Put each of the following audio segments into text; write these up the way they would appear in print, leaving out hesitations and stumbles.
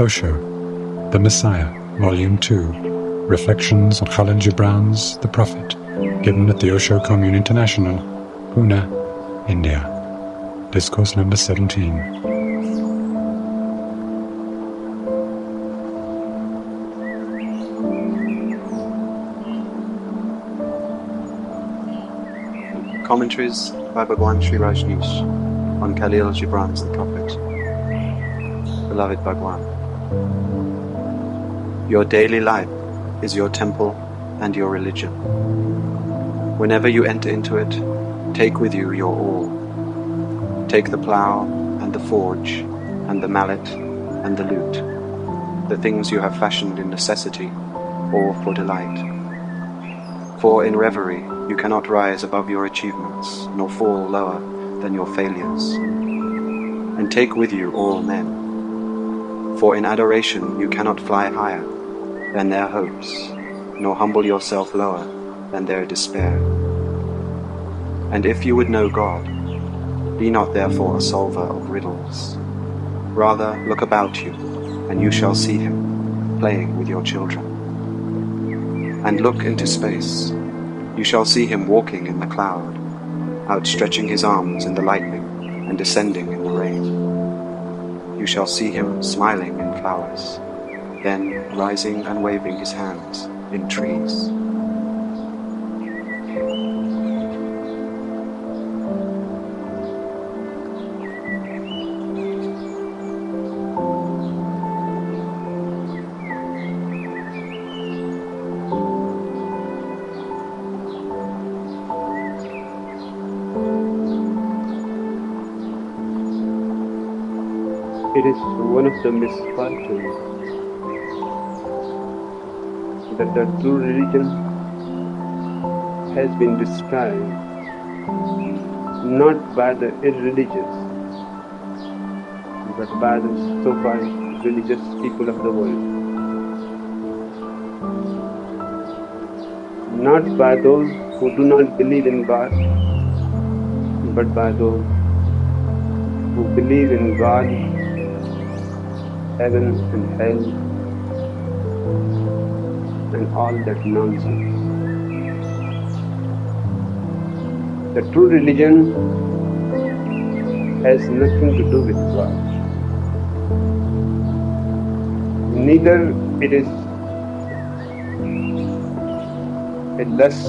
Osho, The Messiah, Volume 2, Reflections on Khalil Gibran's The Prophet, given at the Osho Commune International, Pune, India. Discourse number 17. Commentaries by Bhagwan Sri Rajneesh on Khalil Gibran's The Prophet. Beloved Bhagwan, your daily life is your temple and your religion. Whenever you enter into it, take with you your all. Take the plough and the forge and the mallet and the lute, the things you have fashioned in necessity or for delight. For in reverie you cannot rise above your achievements, nor fall lower than your failures. And take with you all men. For in adoration you cannot fly higher than their hopes, nor humble yourself lower than their despair. And if you would know God, be not therefore a solver of riddles. Rather look about you, and you shall see Him playing with your children. And look into space. You shall see Him walking in the cloud, outstretching His arms in the lightning and descending in the rain. You shall see Him smiling in flowers, then rising and waving His hands in trees. It is one of the misfortunes that the true religion has been destroyed not by the irreligious, but by the so-called religious people of the world. Not by those who do not believe in God, but by those who believe in God, heaven and hell, and all that nonsense. The true religion has nothing to do with God. Neither it is a lust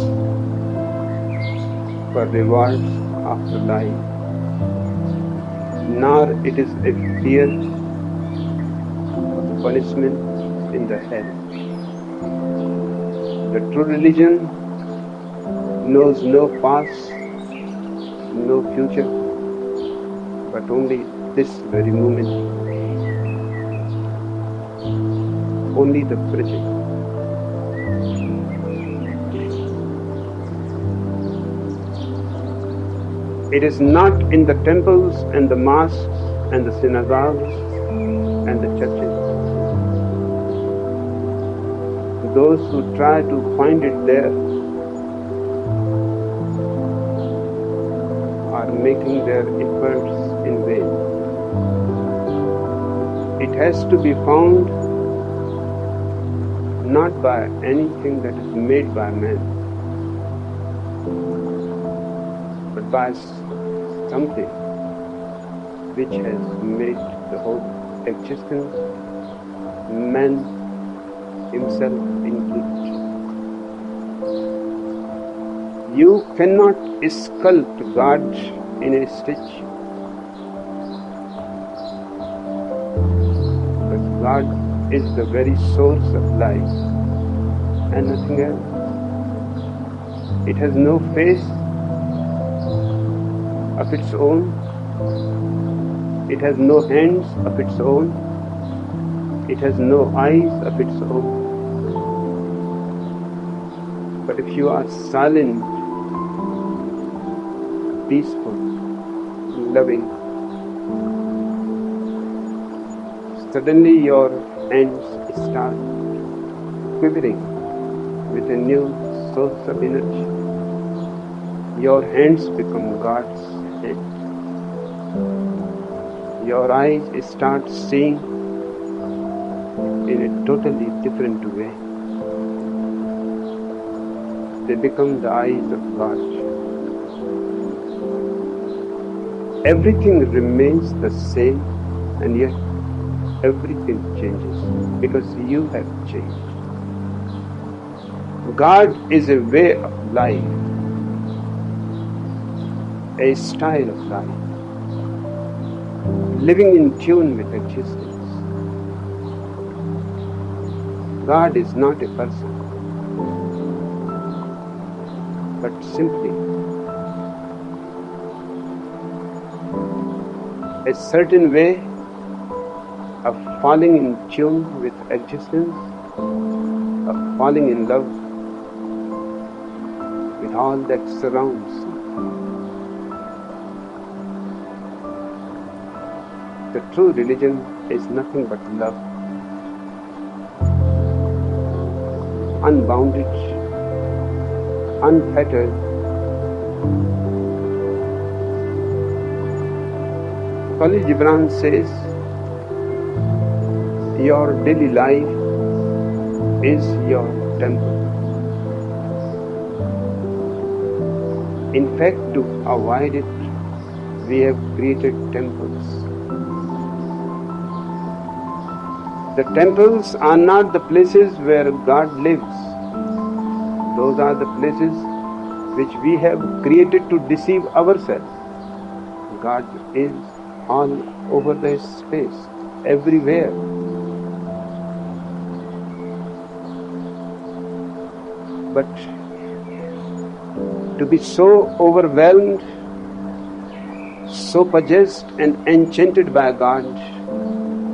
for rewards after life, nor it is a fear of punishment in the hell. The true religion knows no past, no future, but only this very moment, only the present. It is not in the temples and the mosques and the synagogues and the churches. Those who try to find it there are making their efforts in vain. It has to be found not by anything that is made by man, but by something which has made the whole existence, man himself included. You cannot sculpt God in a statue, but God is the very source of life and nothing else. It has no face of its own, it has no hands of its own, it has no eyes of its own. But if you are silent, peaceful, loving, suddenly your hands start quivering with a new source of energy. Your hands become God's hands. Your eyes start seeing in a totally different way. They become the eyes of God. Everything remains the same, and yet everything changes because you have changed. God is a way of life, a style of life, living in tune with existence. God is not a person, but simply a certain way of falling in tune with existence, of falling in love with all that surrounds you. The true religion is nothing but love, unbounded, unfettered. Khalil Gibran says, your daily life is your temple. In fact, to avoid it, we have created temples. The temples are not the places where God lives. Those are the places which we have created to deceive ourselves. God is all over the space, everywhere. But to be so overwhelmed, so possessed and enchanted by God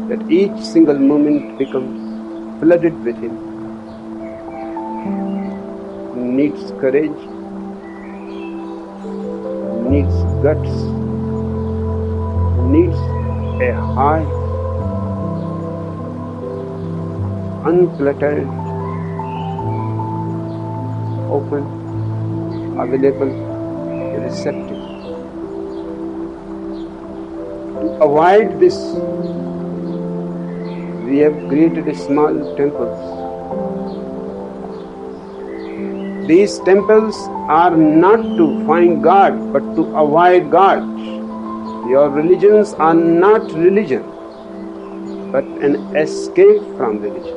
that each single moment becomes flooded with Him needs courage, needs guts, needs a heart uncluttered, open, available, receptive. To avoid this, we have created small temples. These temples are not to find God, but to avoid God. Your religions are not religion, but an escape from religion.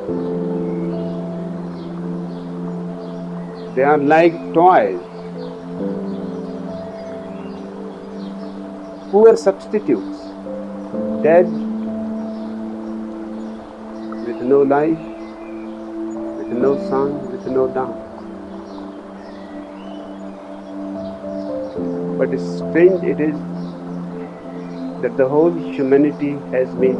They are like toys, poor substitutes, dead, with no life, with no song, with no dance. But strange it is that the whole humanity has been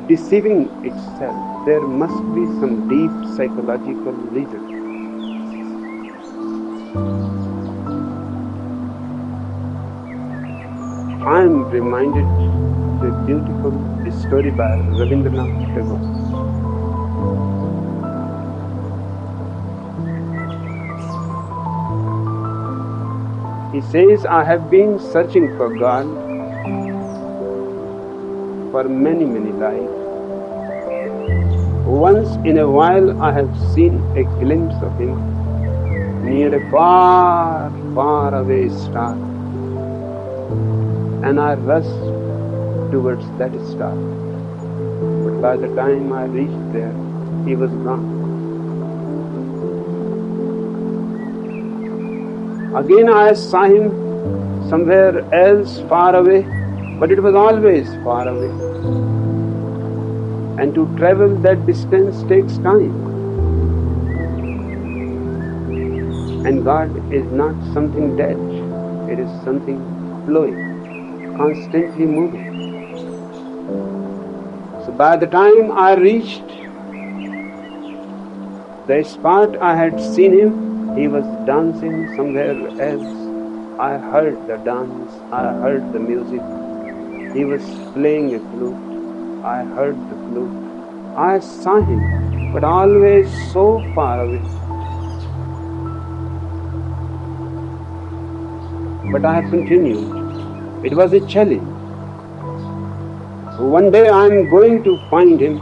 deceiving itself. There must be some deep psychological reason. I am reminded of a beautiful story by Rabindranath Tagore. He says, I have been searching for God for many, many lives. Once in a while I have seen a glimpse of Him near a far, far away star, and I rushed towards that star. But by the time I reached there, He was gone. Again I saw Him somewhere else far away, but it was always far away. And to travel that distance takes time. And God is not something dead, it is something flowing, constantly moving. So by the time I reached the spot I had seen Him, He was dancing somewhere else. I heard the dance, I heard the music. He was playing a flute. I heard the flute. I saw Him, but always so far away. But I continued. It was a challenge. One day I'm going to find him.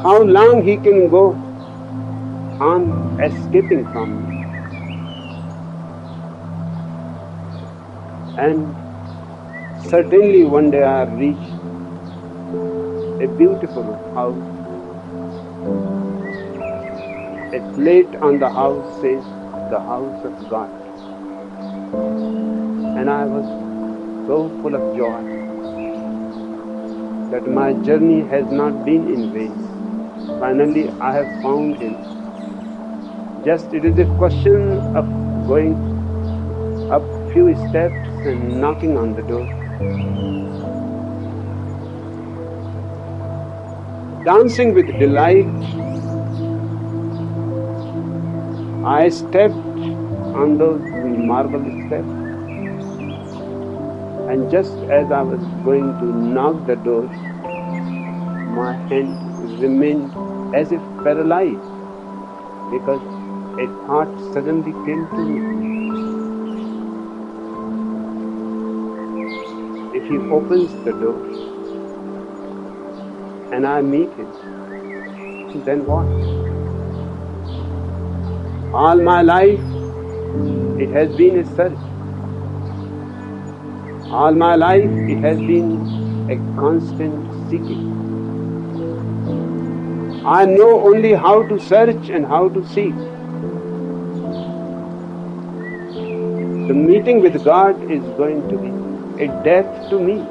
How long he can go on escaping from me. And certainly one day I'll reach a beautiful house. A plate on the house says, the house of God. And I was so full of joy that my journey has not been in vain. Finally, I have found him. Just it is a question of going up few steps and knocking on the door. Dancing with delight, I stepped on those marble steps, and just as I was going to knock the door, my hand remained as if paralyzed, because a thought suddenly came to me. If he opens the door and I meet him, then what? All my life, it has been a search. All my life, it has been a constant seeking. I know only how to search and how to seek. The meeting with God is going to be a death to me,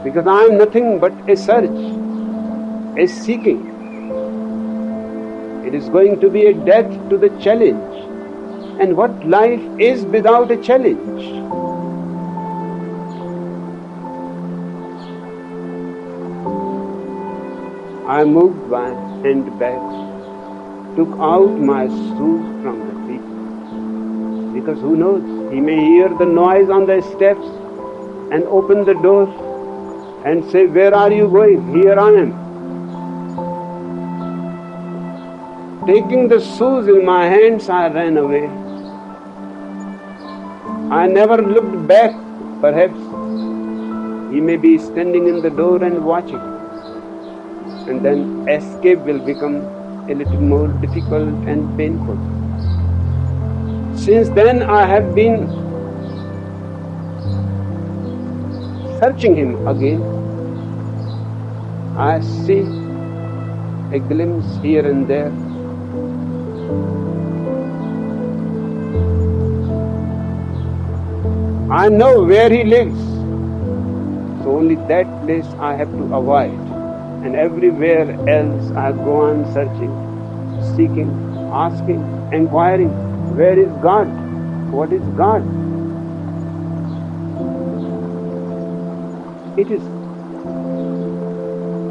because I am nothing but a search, a seeking. It is going to be a death to the challenge. And what life is without a challenge? I moved my hand back, took out my shoes from the feet, because who knows, he may hear the noise on the steps and open the door and say, where are you going? Here I am. Taking the shoes in my hands, I ran away. I never looked back. Perhaps he may be standing in the door and watching. And then escape will become a little more difficult and painful. Since then, I have been searching him again. I see a glimpse here and there. I know where he lives, so only that place I have to avoid. And everywhere else I go on searching, seeking, asking, inquiring, where is God? What is God? It is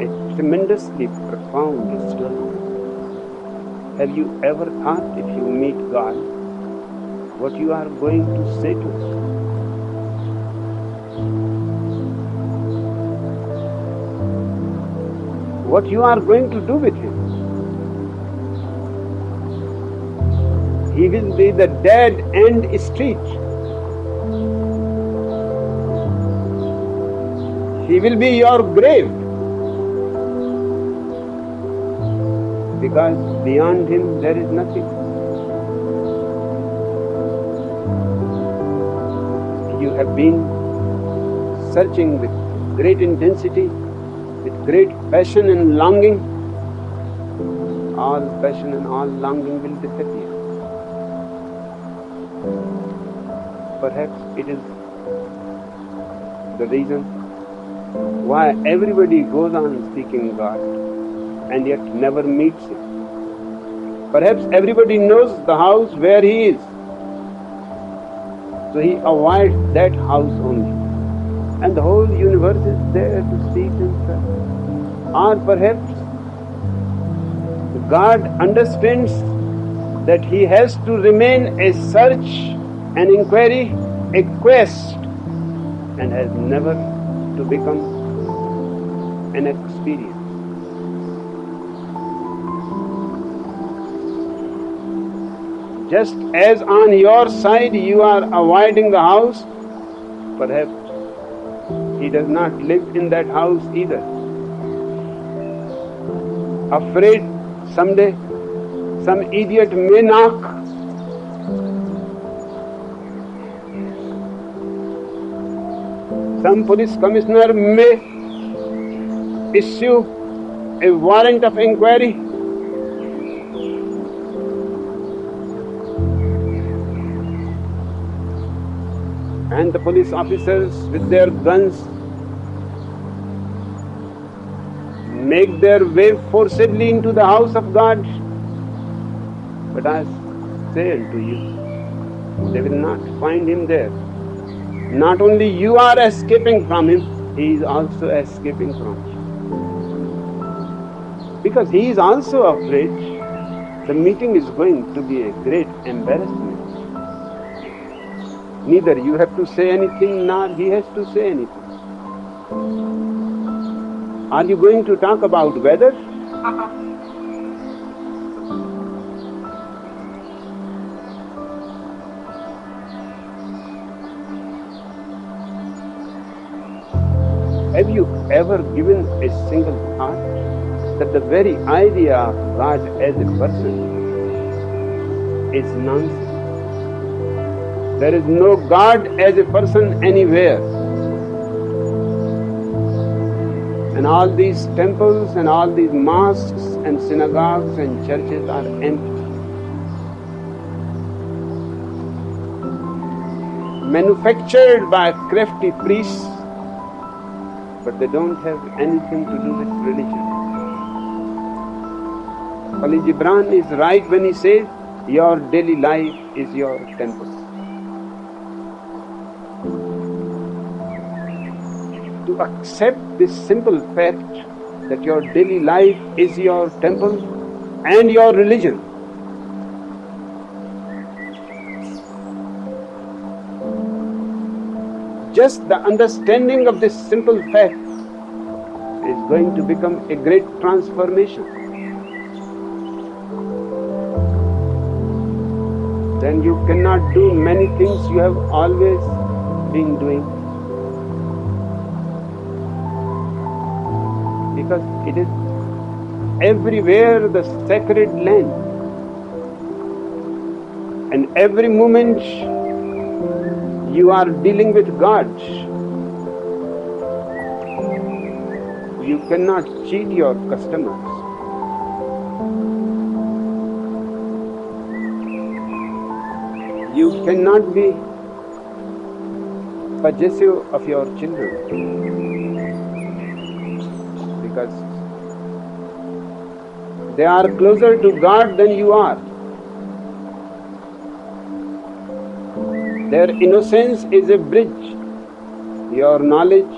a tremendously profound story. Have you ever thought, if you meet God, what you are going to say to him? What you are going to do with him? He will be the dead end street. He will be your grave. Because beyond him there is nothing. You have been searching with great intensity, with great passion and longing. All passion and all longing will disappear. Perhaps it is the reason why everybody goes on seeking God and yet never meets him. Perhaps everybody knows the house where he is, so he avoids that house only, and the whole universe is there to seek himself. Or perhaps God understands that he has to remain a search, an inquiry, a quest, and has never to become an experience. Just as on your side you are avoiding the house, perhaps he does not live in that house either. Afraid someday some idiot may knock. Some police commissioner may issue a warrant of inquiry. And the police officers with their guns make their way forcibly into the house of God. But I say unto you, they will not find him there. Not only you are escaping from him, he is also escaping from you. Because he is also afraid the meeting is going to be a great embarrassment. Neither you have to say anything, nor he has to say anything. Are you going to talk about weather? Have you ever given a single thought that the very idea of God as a person is nonsense? There is no God as a person anywhere. And all these temples and all these mosques and synagogues and churches are empty. Manufactured by crafty priests, but they don't have anything to do with religion. Khalil Gibran is right when he says, your daily life is your temple. To accept this simple fact that your daily life is your temple and your religion, just the understanding of this simple fact is going to become a great transformation. Then you cannot do many things you have always been doing. Because it is everywhere the sacred land. And every moment you are dealing with God. You cannot cheat your customers. You cannot be possessive of your children. Because they are closer to God than you are. Their innocence is a bridge. Your knowledge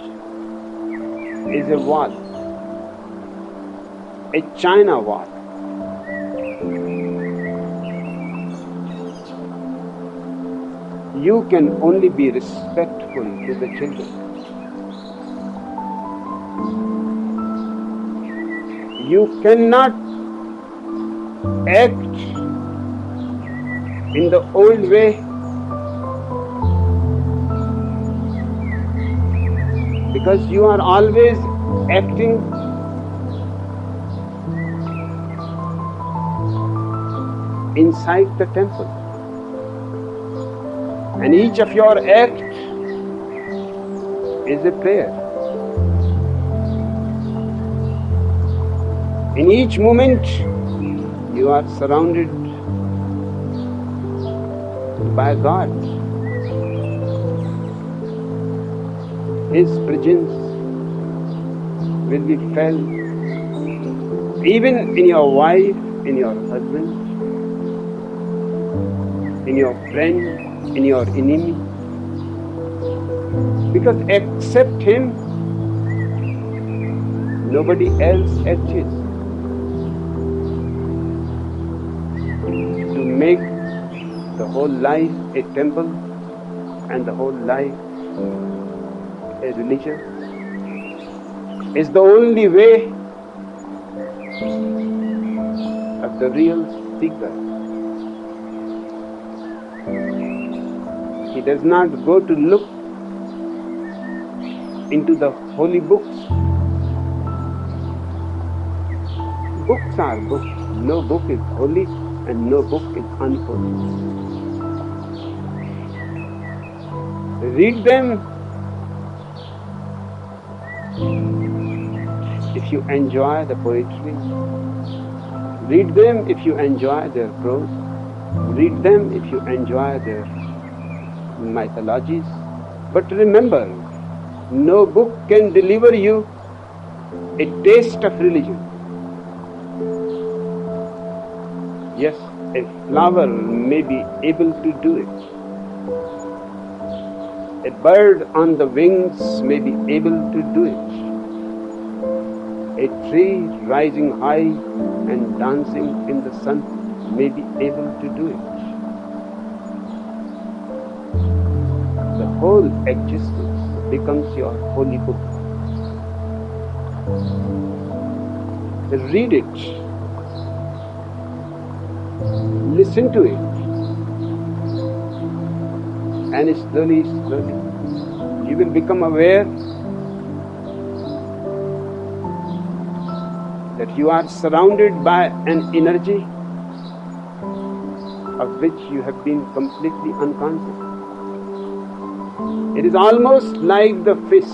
is a wall, a China wall. You can only be respectful to the children. You cannot act in the old way because you are always acting inside the temple. And each of your act is a prayer. In each moment, you are surrounded by God. His presence will be felt even in your wife, in your husband, in your friend, in your enemy. Because except Him, nobody else exists. To make the whole life a temple and the whole life a religion is the only way of the real seeker. He does not go to look into the holy books. Books are books. No book is holy and no book is unholy. Read them if you enjoy the poetry. Read them if you enjoy their prose. Read them if you enjoy their mythologies. But remember, no book can deliver you a taste of religion. Yes, a flower may be able to do it. A bird on the wings may be able to do it. A tree rising high and dancing in the sun may be able to do it. The whole existence becomes your holy book. Read it. Listen to it. And slowly, you will become aware that you are surrounded by an energy of which you have been completely unconscious. It is almost like the fish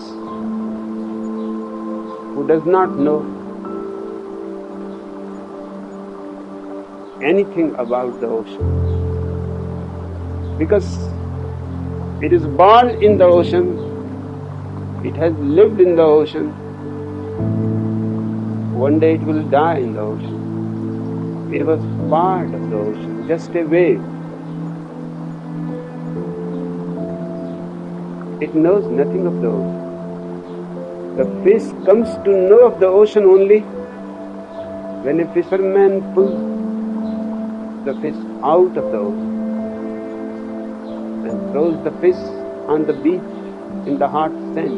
who does not know anything about the ocean, because it is born in the ocean, it has lived in the ocean. One day it will die in the ocean. It was part of the ocean, just a wave. It knows nothing of the ocean. The fish comes to know of the ocean only when a fisherman pulls the fish out of the ocean and throws the fish on the beach in the hot sand.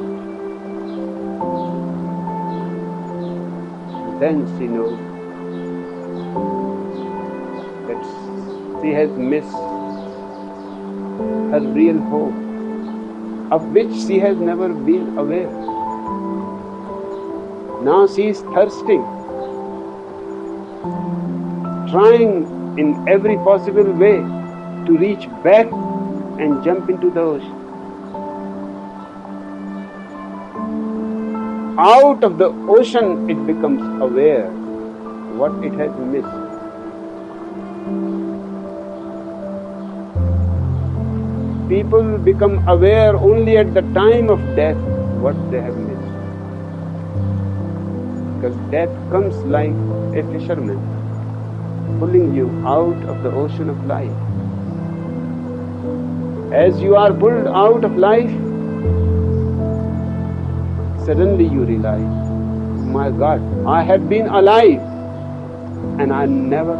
Then she knows that she has missed her real home, of which she has never been aware. Now she is thirsting, trying in every possible way to reach back and jump into the ocean. Out of the ocean it becomes aware what it has missed. People become aware only at the time of death what they have missed. Because death comes like a fisherman pulling you out of the ocean of life. As you are pulled out of life, suddenly you realize, my God, I have been alive and I never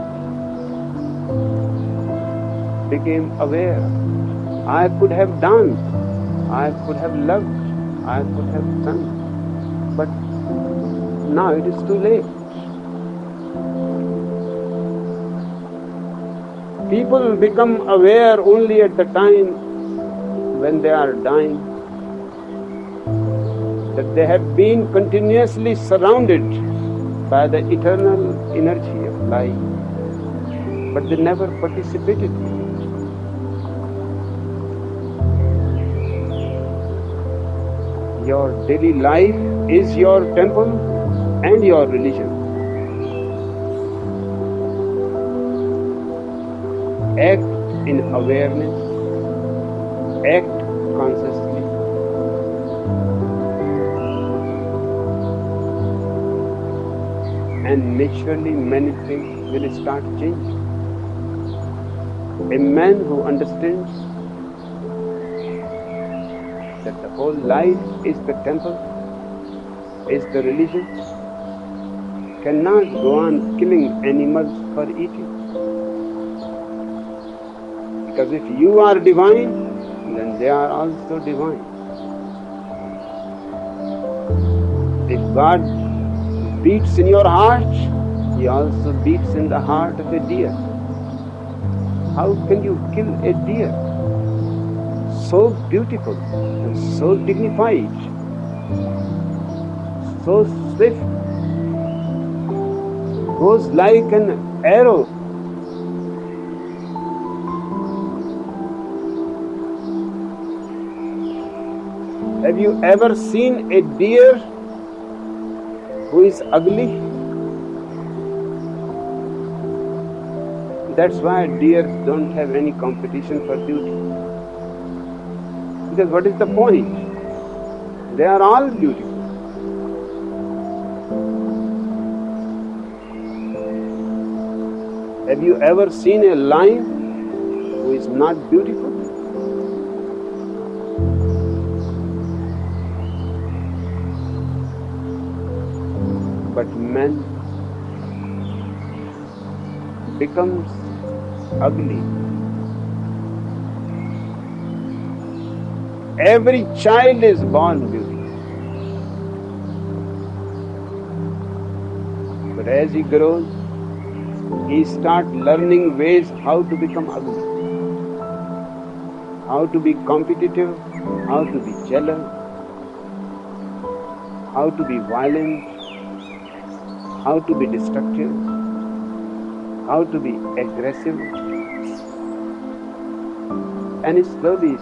became aware. I could have danced, I could have loved, I could have sung, but now it is too late. People become aware only at the time when they are dying, that they have been continuously surrounded by the eternal energy of life, but they never participated in it. Your daily life is your temple and your religion. Act in awareness, act consciously. And naturally many things will start changing. A man who understands that the whole life is the temple, is the religion, cannot go on killing animals for eating. Because if you are divine, then they are also divine. If God beats in your heart, He also beats in the heart of a deer. How can you kill a deer? so beautiful and so dignified, so swift, goes like an arrow. Have you ever seen a deer who is ugly? That's why deers don't have any competition for beauty. Because what is the point? They are all beautiful. Have you ever seen a lion who is not beautiful? But man becomes ugly. Every child is born beautiful. But as he grows, he starts learning ways how to become ugly, how to be competitive, how to be jealous, how to be violent, how to be destructive, how to be aggressive. And slowly,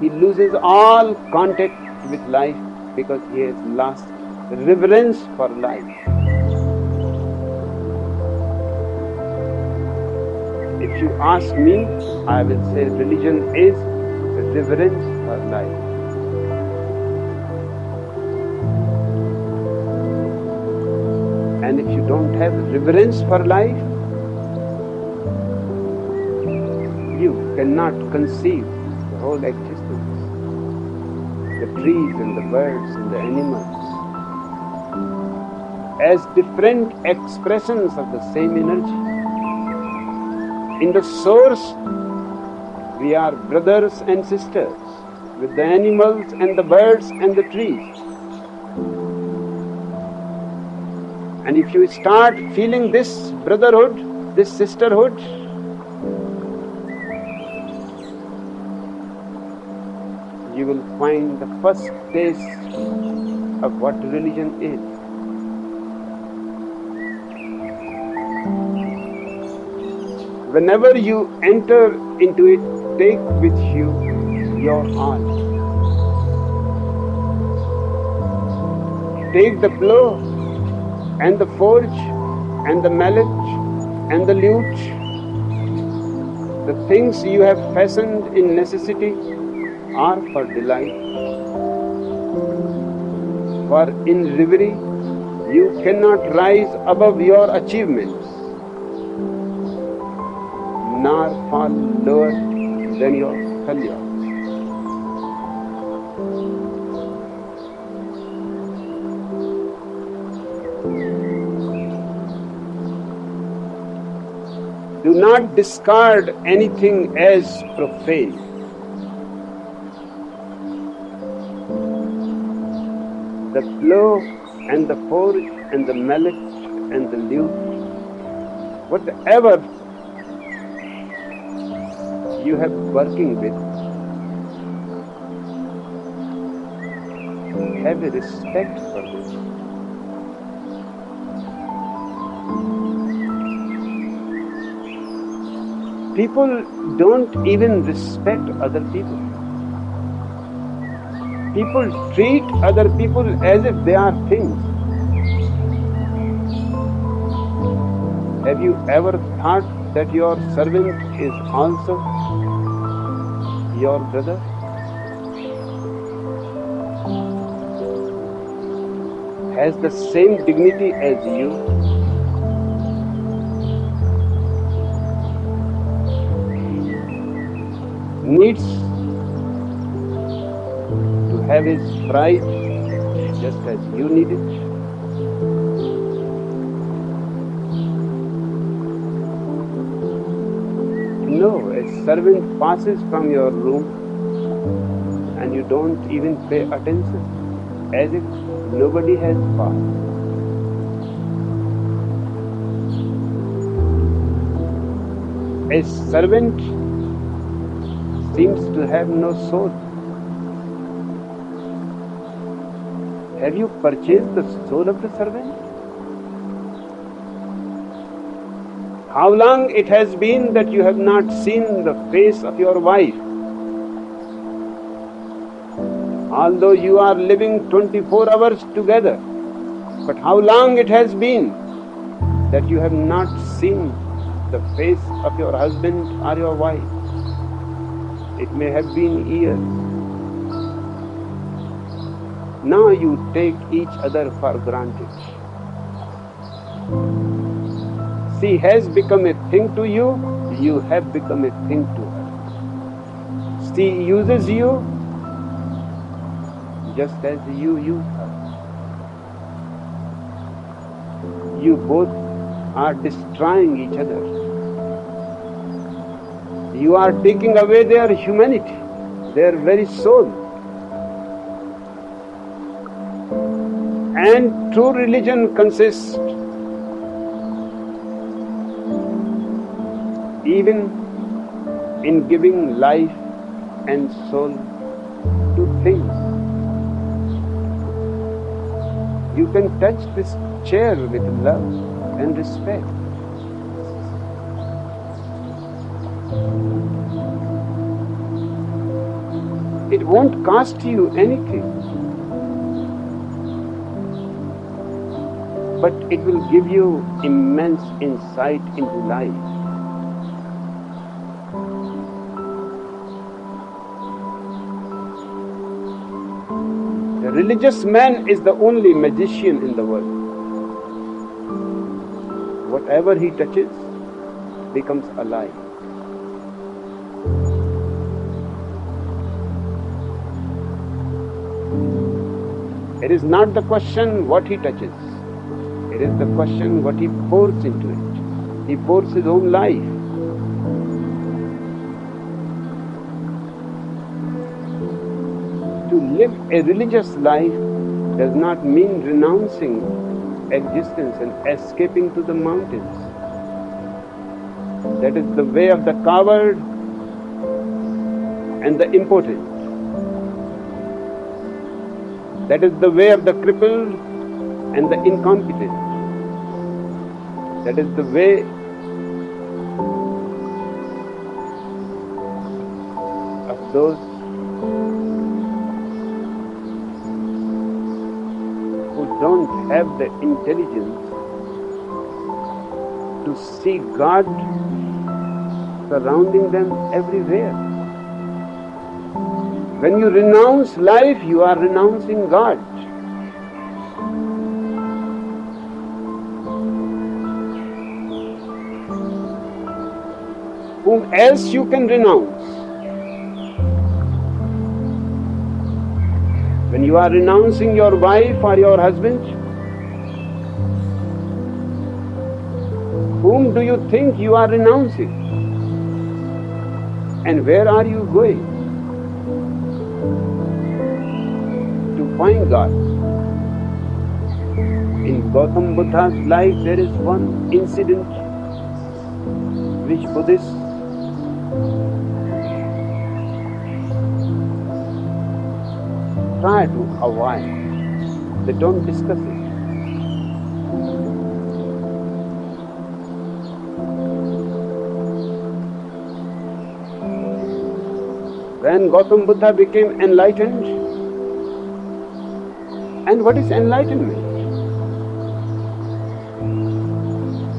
he loses all contact with life because he has lost reverence for life. If you ask me, I will say religion is reverence for life. And if you don't have reverence for life, you cannot conceive the whole existence, the trees and the birds and the animals, as different expressions of the same energy. In the source, we are brothers and sisters with the animals and the birds and the trees. And if you start feeling this brotherhood, this sisterhood, you will find the first taste of what religion is. Whenever you enter into it, take with you your heart. Take the plow and the forge and the mallet and the lute, the things you have fashioned in necessity are for delight. For in reverie, you cannot rise above your achievements, nor fall lower than your failures. Do not discard anything as profane. The plow and the forge and the mallet and the lute, whatever you have working with, have a respect for this. People don't even respect other people. People treat other people as if they are things. Have you ever thought that your servant is also your brother? Has the same dignity as you? Needs to have his pride just as you need it? No, a servant passes from your room and you don't even pay attention, as if nobody has passed. A servant seems to have no soul. Have you purchased the soul of the servant? How long it has been that you have not seen the face of your wife? Although you are living 24 hours together, but how long it has been that you have not seen the face of your husband or your wife? It may have been years. Now you take each other for granted. She has become a thing to you, you have become a thing to her. She uses you just as you use her. You both are destroying each other. You are taking away their humanity, their very soul. And true religion consists even in giving life and soul to things. You can touch this chair with love and respect. It won't cost you anything, but it will give you immense insight into life. The religious man is the only magician in the world. Whatever he touches becomes alive. It is not the question what he touches. It is the question what he pours into it. He pours his own life. To live a religious life does not mean renouncing existence and escaping to the mountains. That is the way of the coward and the impotent. That is the way of the crippled and the incompetent. That is the way of those who don't have the intelligence to see God surrounding them everywhere. When you renounce life, you are renouncing God. Whom else you can renounce? When you are renouncing your wife or your husband, whom do you think you are renouncing? And where are you going? To find God. In Gautam Buddha's life, there is one incident which Buddhists try to avoid. They don't discuss it. When Gautam Buddha became enlightened, and what is enlightenment?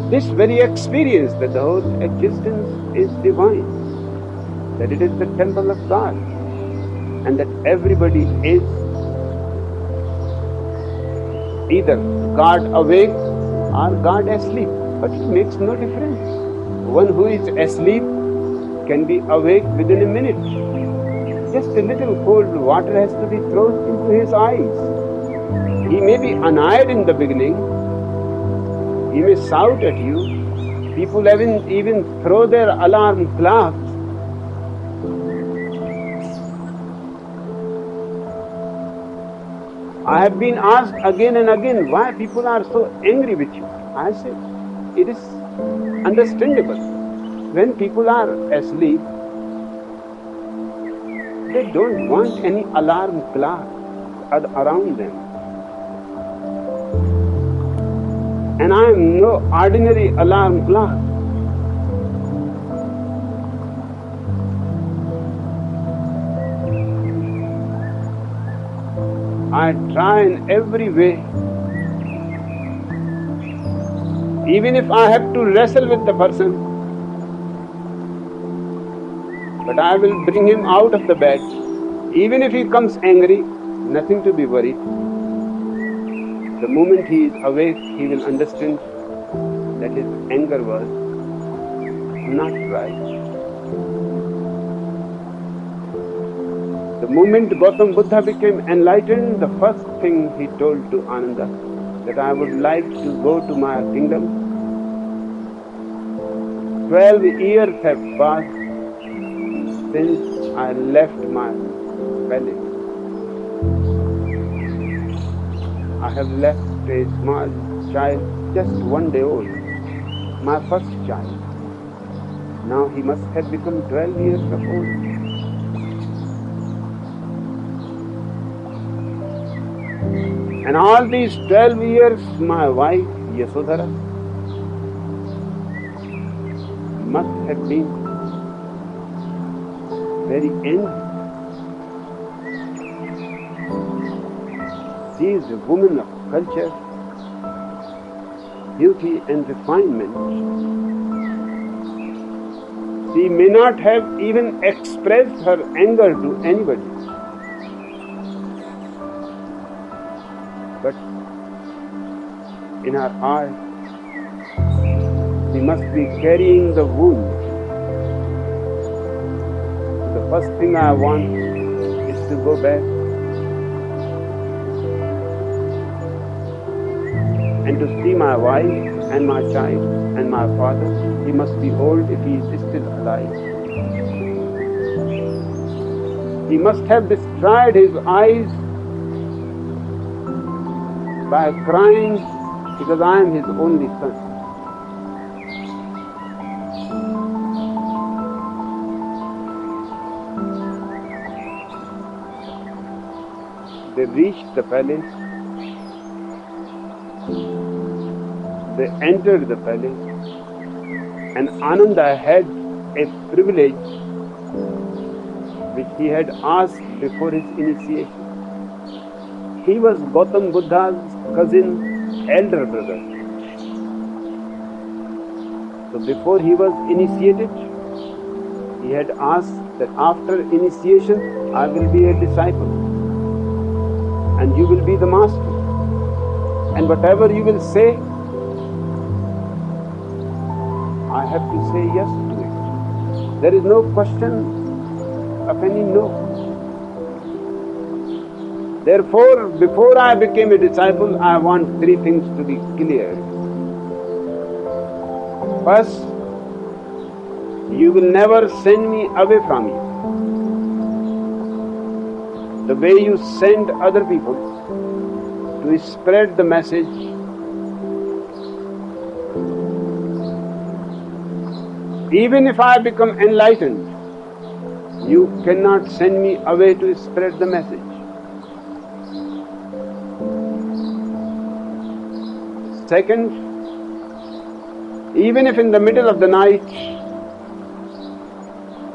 This very experience that the whole existence is divine, that it is the temple of God, and that everybody is either God awake or God asleep. But it makes no difference. One who is asleep can be awake within a minute. Just a little cold water has to be thrown into his eyes. He may be uneyed in the beginning. He may shout at you. People even throw their alarm clocks. I have been asked again and again why people are so angry with you. I say, it is understandable. When people are asleep, They don't want any alarm clock around them. And I am no ordinary alarm clock. I try in every way, even if I have to wrestle with the person, but I will bring him out of the bed. Even if he comes angry, nothing to be worried. The moment he is awake, he will understand that his anger was not right. The moment Gautam Buddha became enlightened, the first thing he told to Ananda, that I would like to go to my kingdom. 12 years have passed since I left my palace. I have left a small child, just 1 day old, my first child. Now he must have become 12 years of old. And all these 12 years, my wife, Yasodhara, must have been very angry. She is a woman of culture, beauty and refinement. She may not have even expressed her anger to anybody. But in her heart, she must be carrying the wound. The first thing I want is to go back and to see my wife and my child and my father. He must be old if he is still alive. He must have destroyed his eyes by crying because I am his only son. They reached the palace. They entered the palace, and Ananda had a privilege which he had asked before his initiation. He was Gautam Buddha's cousin, elder brother. So before he was initiated, he had asked that after initiation, I will be a disciple and you will be the master. And whatever you will say, I have to say yes to it. There is no question of any no. Therefore, before I became a disciple, I want 3 things to be clear. First, you will never send me away from you. The way you send other people to spread the message, even if I become enlightened, you cannot send me away to spread the message. Second, even if in the middle of the night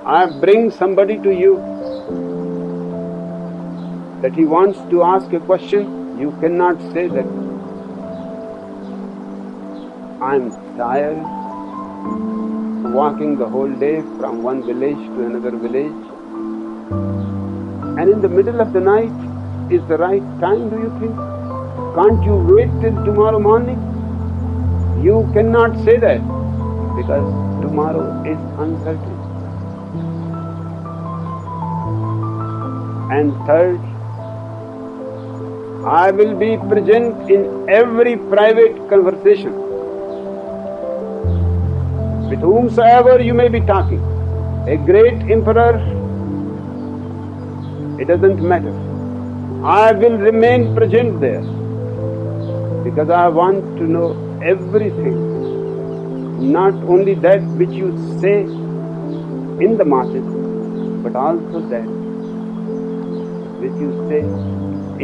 I bring somebody to you that he wants to ask a question, you cannot say that I'm tired, walking the whole day from one village to another village, and in the middle of the night is the right time, do you think? Can't you wait till tomorrow morning? You cannot say that because tomorrow is uncertain. And third, I will be present in every private conversation with whomsoever you may be talking. A great emperor, it doesn't matter. I will remain present there because I want to know everything, not only that which you say in the masses, but also that which you say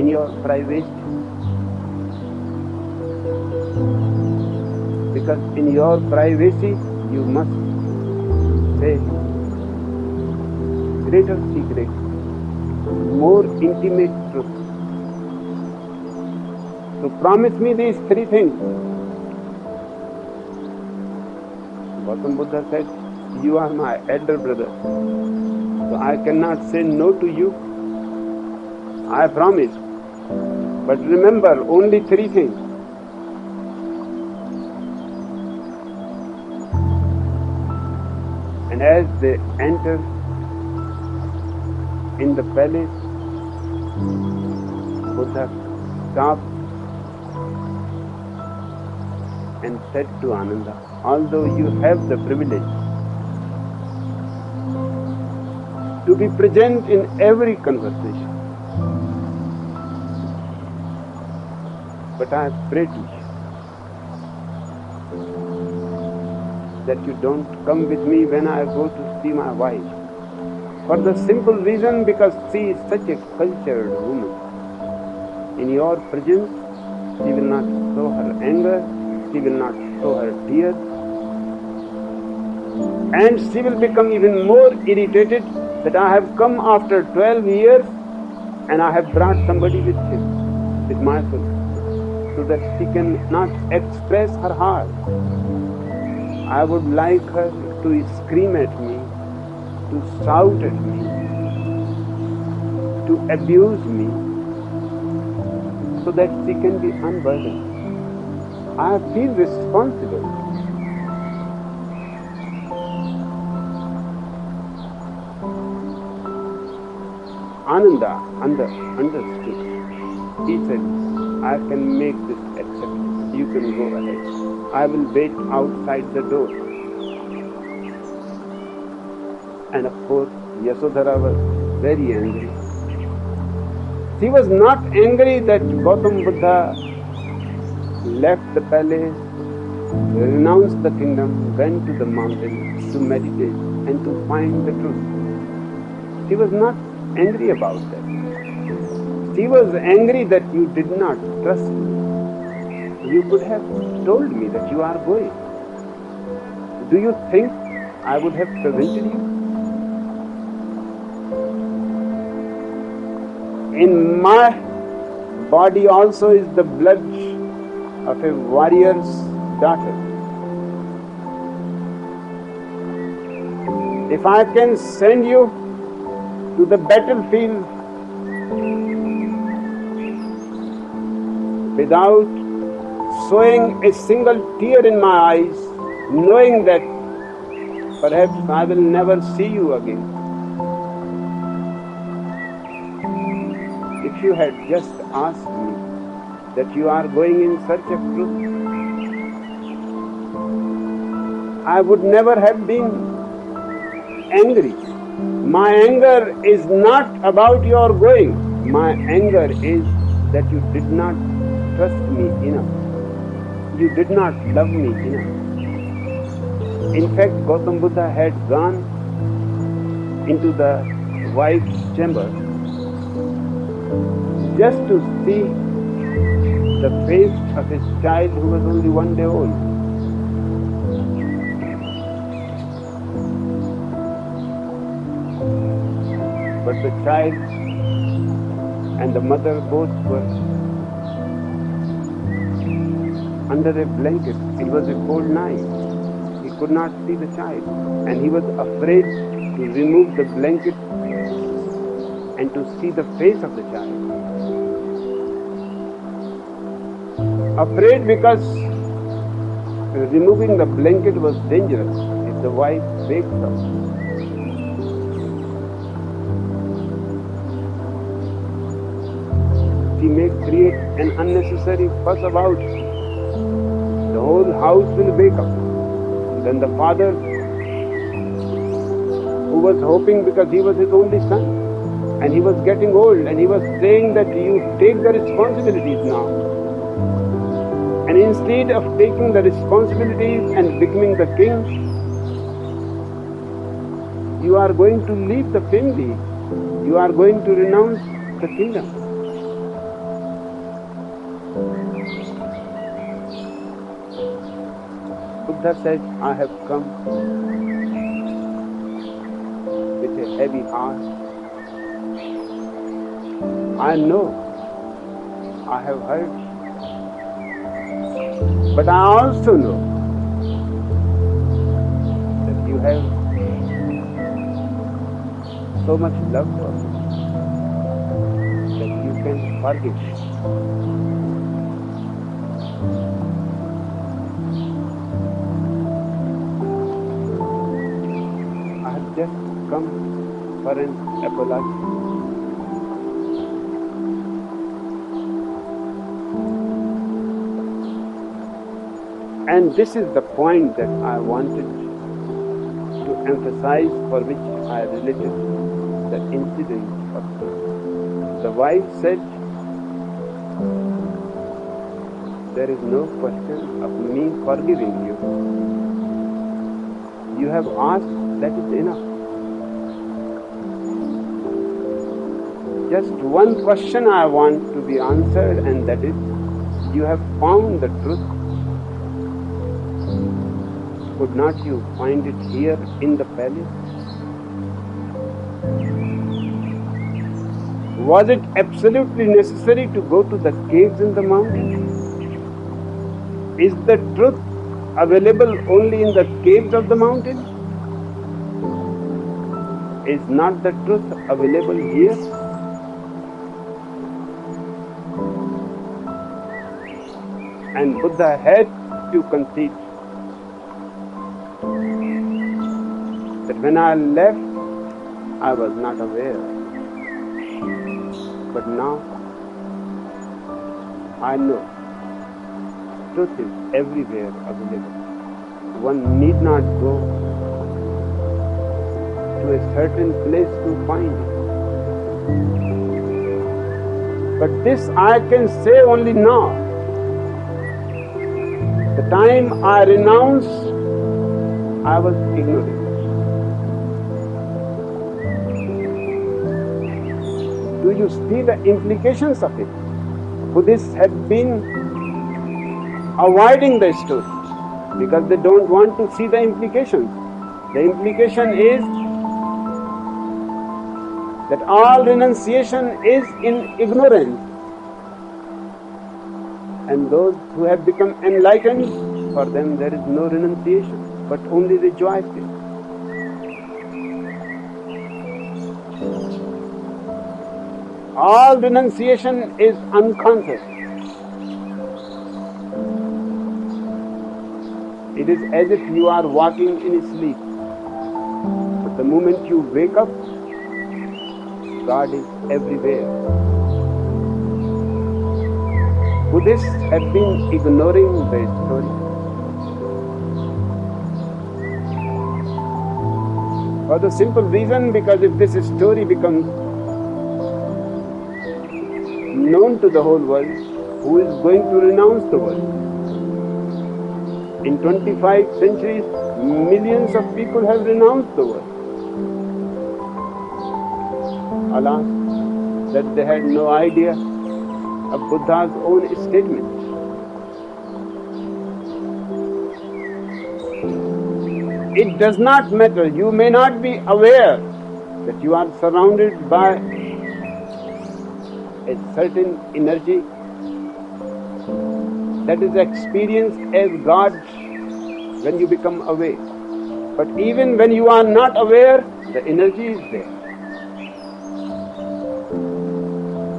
in your privacy. Because in your privacy, you must say greater secrets, more intimate truth. So promise me these three things. Gautam Buddha said, you are my elder brother, so I cannot say no to you. I promise. But remember, only three things. And as they enter in the palace, Buddha stopped and said to Ananda, although you have the privilege to be present in every conversation, but I pray to you that you don't come with me when I go to see my wife. For the simple reason, because she is such a cultured woman. In your presence, she will not show her anger, she will not show her tears, and she will become even more irritated that I have come after 12 years and I have brought somebody with myself, so that she cannot express her heart. I would like her to scream at me, to shout at me, to abuse me, so that she can be unburdened. I feel responsible. Ananda understood. He said, I can make this acceptance. You can go ahead. I will wait outside the door. And of course, Yasodhara was very angry. She was not angry that Gautam Buddha left the palace, renounced the kingdom, went to the mountain to meditate and to find the truth. She was not angry about that. She was angry that you did not trust me. You could have told me that you are going. Do you think I would have prevented you? In my body also is the blood of a warrior's daughter. If I can send you to the battlefield without showing a single tear in my eyes, knowing that perhaps I will never see you again. If you had just asked me that you are going in search of truth, I would never have been angry. My anger is not about your going. My anger is that you did not trust me enough. You did not love me enough. In fact, Gautam Buddha had gone into the wife's chamber just to see the face of his child who was only 1 day old. But the child and the mother both were under a blanket. It was a cold night. He could not see the child, and he was afraid to remove the blanket and to see the face of the child. Afraid because removing the blanket was dangerous if the wife wakes up. She may create an unnecessary fuss about it. The whole house will wake up. Then the father, who was hoping because he was his only son, and he was getting old, and he was saying that you take the responsibilities now. And instead of taking the responsibilities and becoming the king, you are going to leave the family. You are going to renounce the kingdom. Buddha said, I have come with a heavy heart. I know I have heard, but I also know that you have so much love for me that you can forgive me. I have just come for an apology. And this is the point that I wanted to emphasize, for which I related the incident of the wife said, there is no question of me forgiving you. You have asked, that is enough. Just one question I want to be answered, and that is, you have found the truth. Could not you find it here in the palace? Was it absolutely necessary to go to the caves in the mountain? Is the truth available only in the caves of the mountain? Is not the truth available here? And Buddha had to concede that when I left, I was not aware. But now, I know truth is everywhere available. One need not go to a certain place to find it. But this I can say only now. The time I renounced, I was ignorant. Do you see the implications of it? Buddhists have been avoiding the story because they don't want to see the implications. The implication is that all renunciation is in ignorance. And those who have become enlightened, for them there is no renunciation, but only rejoicing. All renunciation is unconscious. It is as if you are walking in sleep. But the moment you wake up, God is everywhere. Buddhists have been ignoring the story. For the simple reason, because if this story becomes known to the whole world, who is going to renounce the world? In 25 centuries, millions of people have renounced the world. Alas, that they had no idea of Buddha's own statement. It does not matter. You may not be aware that you are surrounded by a certain energy that is experienced as God when you become awake. But even when you are not aware, the energy is there.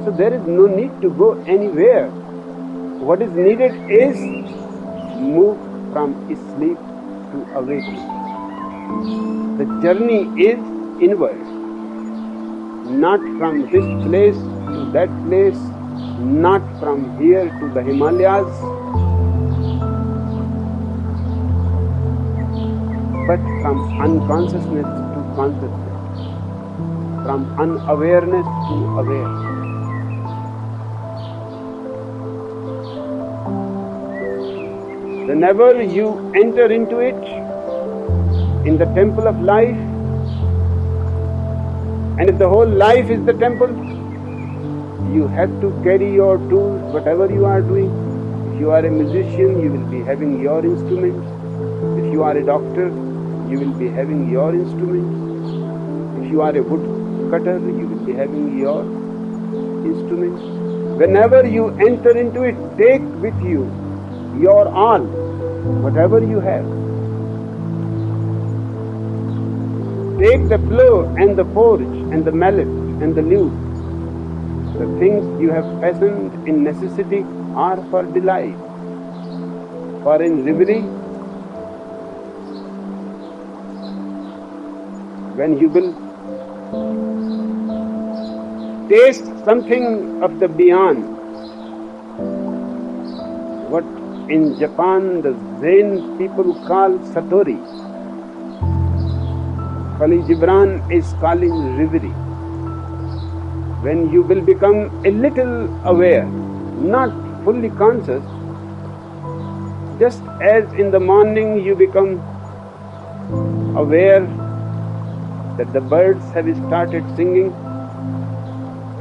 So there is no need to go anywhere. What is needed is move from sleep to awakening. The journey is inward, not from this place to that place, not from here to the Himalayas, but from unconsciousness to consciousness, from unawareness to awareness. Whenever you enter into it, in the temple of life, and if the whole life is the temple, You have to carry your tools, whatever you are doing. If you are a musician, you will be having your instruments. If you are a doctor, you will be having your instruments. If you are a wood cutter, you will be having your instruments. Whenever you enter into it, take with you your all, whatever you have. Take the plough and the forge and the mallet and the lute. The things you have fashioned in necessity are for delight. For in reverie, when you will taste something of the beyond, what in Japan the Zen people call satori, Kali Gibran is calling reverie. When you will become a little aware, not fully conscious, just as in the morning you become aware that the birds have started singing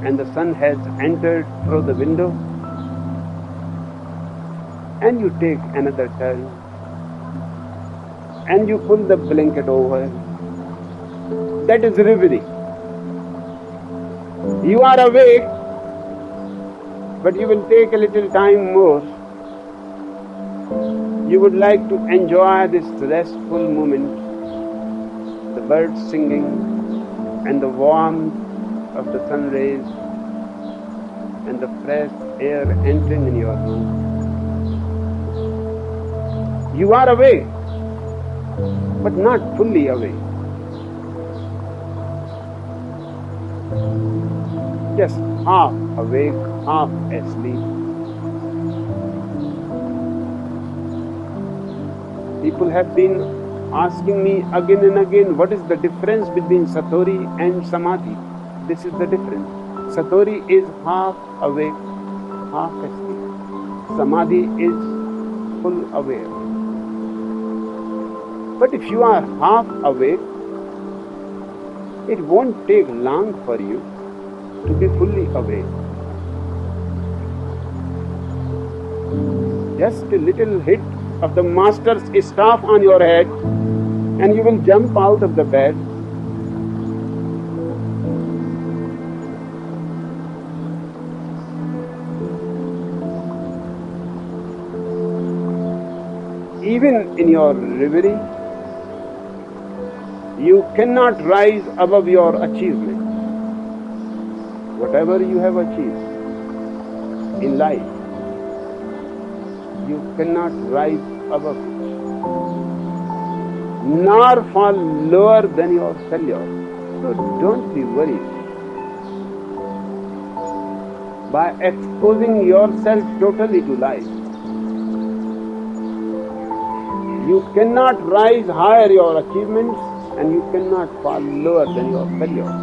and the sun has entered through the window, and you take another turn and you pull the blanket over. That is reverie. You are awake, but you will take a little time more. You would like to enjoy this restful moment, the birds singing and the warmth of the sun rays and the fresh air entering in your room. You are awake, but not fully awake. Just half awake, half asleep. People have been asking me again and again, what is the difference between satori and samadhi? This is the difference. Satori is half awake, half asleep. Samadhi is full aware. But if you are half awake, it won't take long for you to be fully awake. Just a little hit of the master's staff on your head and you will jump out of the bed. Even in your reverie, you cannot rise above your achievement. Whatever you have achieved in life, you cannot rise above it, nor fall lower than your failure. So don't be worried. By exposing yourself totally to life, you cannot rise higher your achievements and you cannot fall lower than your failure.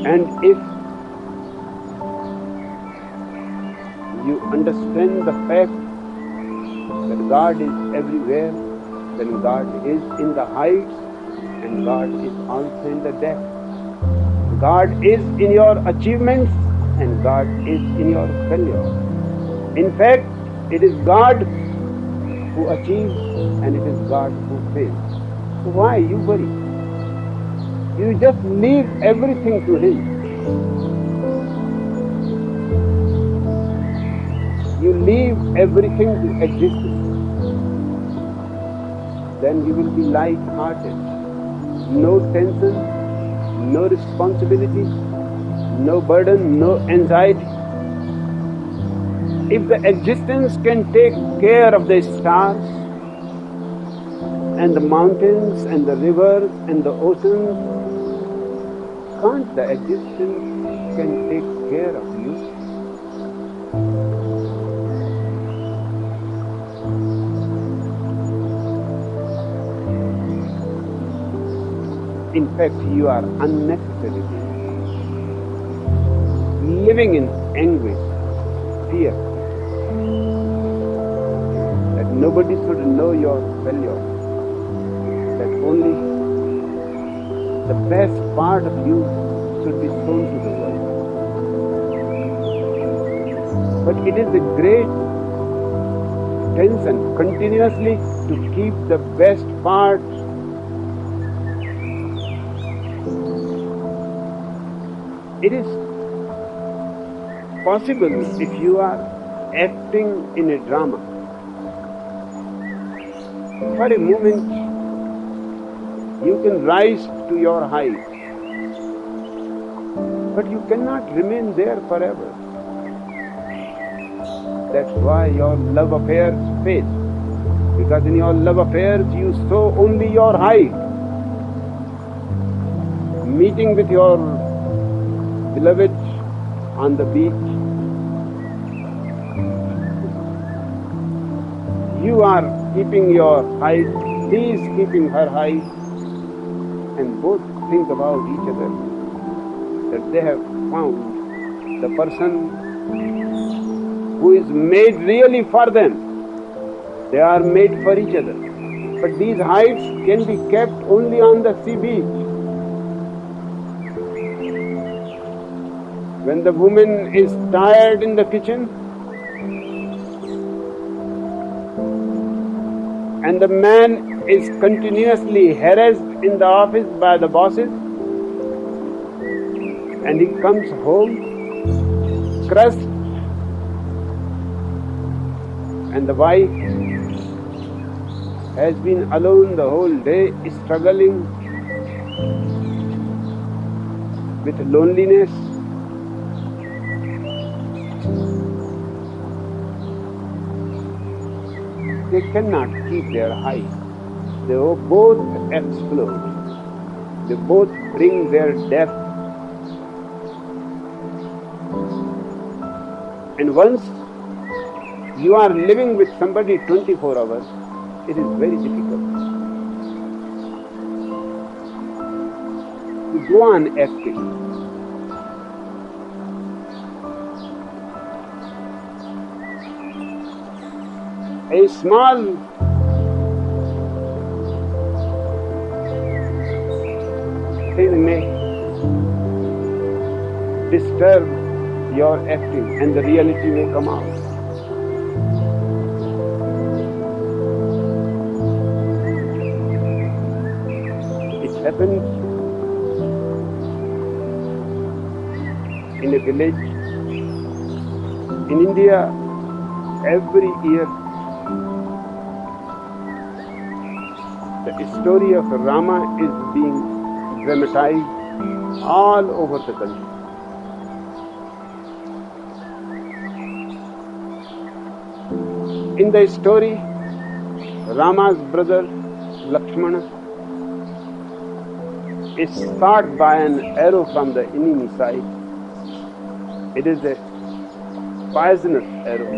And if you understand the fact that God is everywhere, then God is in the heights and God is also in the depths. God is in your achievements and God is in your failure. In fact, it is God who achieves and it is God who fails. So why you worry? You just leave everything to Him. You leave everything to existence. Then you will be light-hearted. No tension, no responsibility, no burden, no anxiety. If the existence can take care of the stars and the mountains and the rivers and the oceans, can't the existence can take care of you? In fact, you are unnecessarily living in anguish, fear, that nobody should know your failure, that only the best part of you should be shown to the world. But it is a great tension continuously to keep the best part it is possible if you are acting in a drama. For a moment, you can rise to your height, but you cannot remain there forever. That's why your love affairs fail, because in your love affairs you show only your height. Meeting with your beloved on the beach, you are keeping your height, he is keeping her height, and both think about each other, that they have found the person who is made really for them. They are made for each other. But these heights can be kept only on the sea beach. When the woman is tired in the kitchen and the man is continuously harassed in the office by the bosses, and he comes home crushed, and the wife has been alone the whole day, struggling with loneliness, they cannot keep their height. They both explode. They both bring their depth. And once you are living with somebody 24 hours, it is very difficult to go on acting. A small thing may disturb your acting and the reality may come out. It happened in a village in India. Every year the story of Rama is being dramatized all over the country. In the story, Rama's brother Lakshmana is shot by an arrow from the enemy side. It is a poisonous arrow.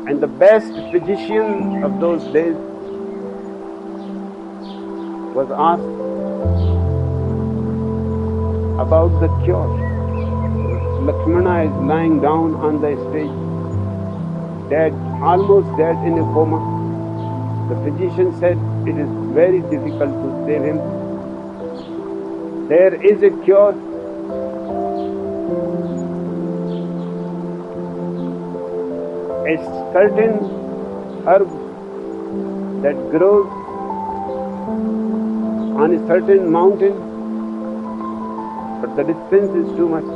And the best physician of those days was asked about the cure. Lakshmana is lying down on the stage, dead, almost dead in a coma. The physician said, it is very difficult to save him. There is a cure. A certain herb that grows on a certain mountain, but the distance is too much.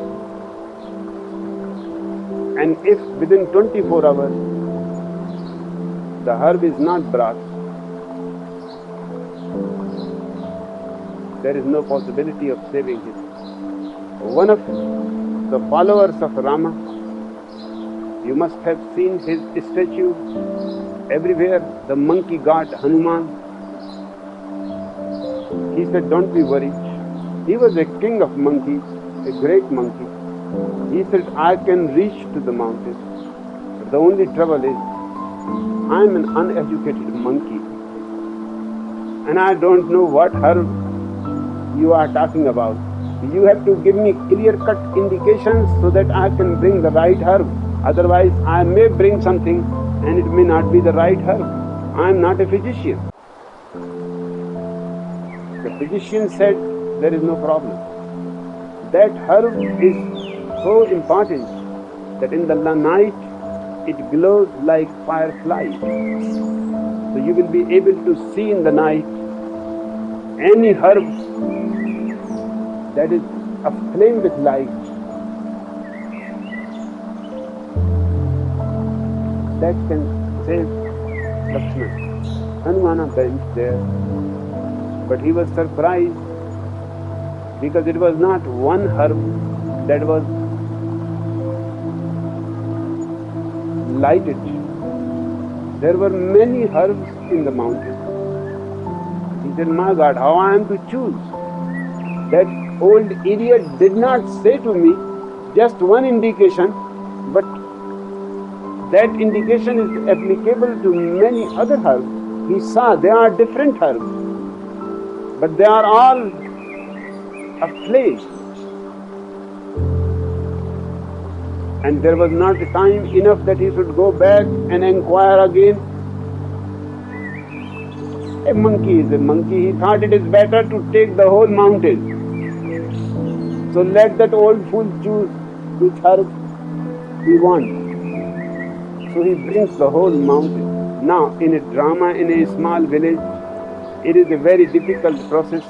And if within 24 hours the herb is not brought, there is no possibility of saving him. One of the followers of Rama, you must have seen his statue everywhere, the monkey god Hanuman. He said, don't be worried. He was a king of monkeys, a great monkey. He said, I can reach to the mountain. But the only trouble is, I am an uneducated monkey. And I don't know what herb you are talking about. You have to give me clear-cut indications so that I can bring the right herb. Otherwise, I may bring something and it may not be the right herb. I am not a physician. physician said, there is no problem. That herb is so important that in the night it glows like fireflies. So you will be able to see in the night any herb that is aflame with light, that can save Lakshmana. Hanumana bent there, but he was surprised because it was not one herb that was lighted. There were many herbs in the mountain. He said, my God, how I am to choose? That old idiot did not say to me just one indication, but that indication is applicable to many other herbs. He saw there are different herbs, but they are all aflame. And there was not time enough that he should go back and inquire again. A monkey is a monkey. He thought it is better to take the whole mountain. So let that old fool choose which herb he wants. So he brings the whole mountain. Now, in a drama in a small village, it is a very difficult process.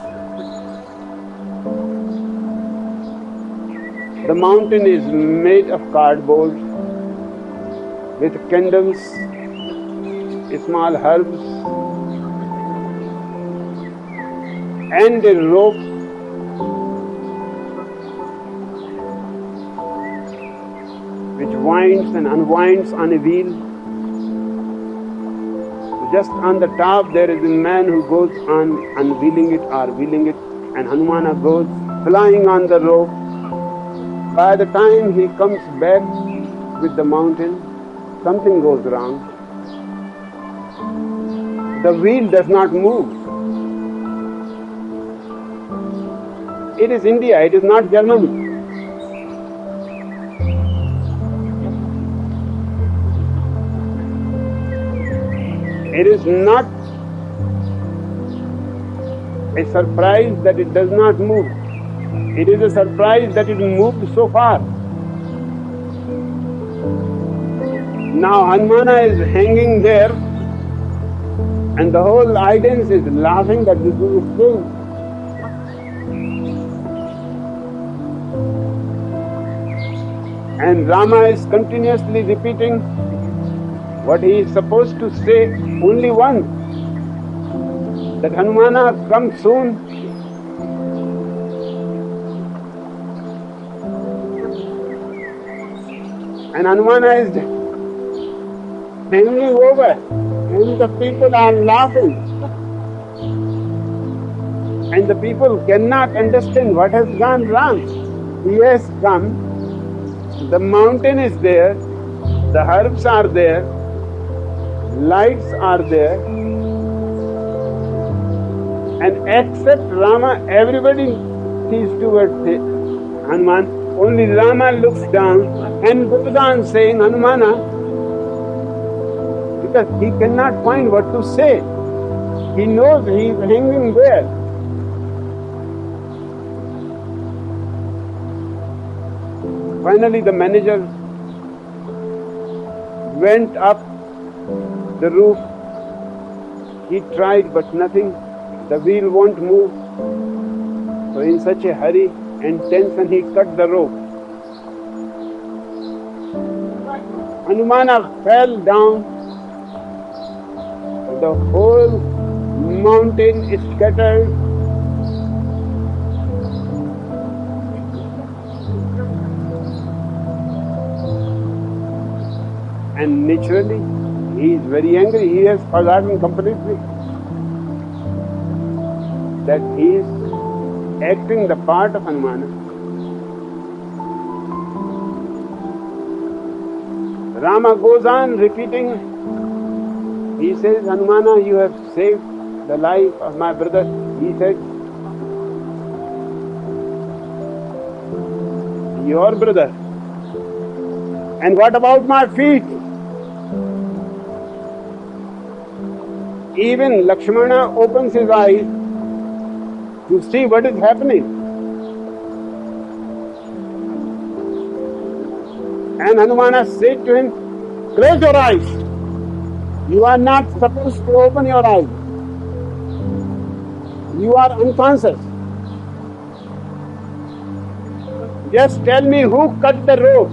The mountain is made of cardboard with candles, small herbs, and a rope which winds and unwinds on a wheel. Just on the top there is a man who goes on unwheeling it or wheeling it, and Hanumana goes flying on the rope. By the time he comes back with the mountain, something goes wrong. The wheel does not move. It is India, it is not Germany. It is not a surprise that it does not move. It is a surprise that it moved so far. Now Hanumana is hanging there, and the whole audience is laughing that this is strange. And Rama is continuously repeating what he is supposed to say only once, that Hanumana come soon. And Hanumana is hanging over, and the people are laughing. And the people cannot understand what has gone wrong. He has come, the mountain is there, the herbs are there, lights are there, and except Rama, everybody sees towards Hanuman. Only Rama looks down and goes on saying, Hanumana, because he cannot find what to say. He knows he is hanging there. Finally, the manager went up the roof. He tried, but nothing. The wheel won't move. So in such a hurry and tension, he cut the rope. Hanumana fell down. The whole mountain is scattered. And naturally, he is very angry. He has forgotten completely that he is acting the part of Hanumana. Rama goes on repeating. He says, Hanumana, you have saved the life of my brother. He said, your brother. And what about my feet? Even Lakshmana opens his eyes. to see what is happening. And Hanumana said to him, close your eyes. You are not supposed to open your eyes. You are unconscious. Just tell me who cut the rope.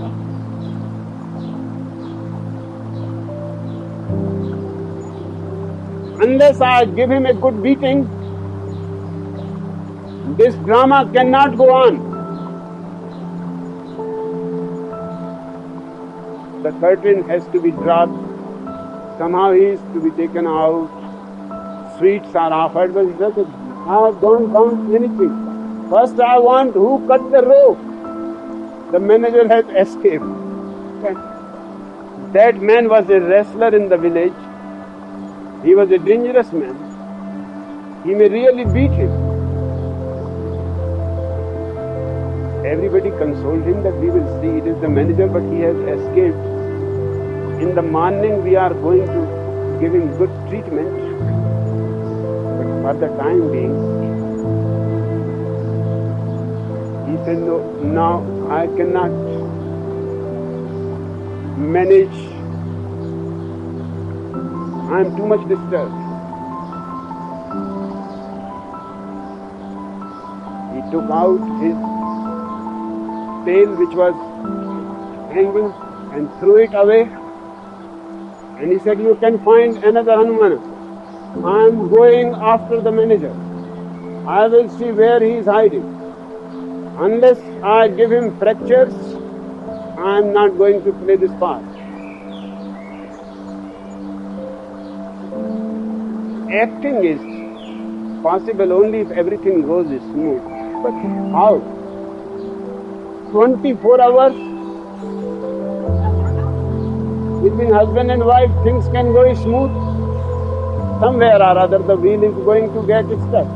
Unless I give him a good beating, this drama cannot go on. The curtain has to be dropped. Somehow he is to be taken out. Sweets are offered, but he says, I don't want anything. First I want who cut the rope. The manager has escaped. That man was a wrestler in the village. He was a dangerous man. He may really beat him. Everybody consoled him that we will see it is the manager, but he has escaped. In the morning we are going to give him good treatment. But for the time being, he said, no, now I cannot manage. I am too much disturbed. He took out his tail which was hanging and threw it away. And he said, you can find another Hanumana. I am going after the manager. I will see where he is hiding. Unless I give him fractures, I am not going to play this part. Acting is possible only if everything goes smooth. But how? 24 hours? Between husband and wife, things can go smooth. Somewhere or other, the wheel is going to get stuck.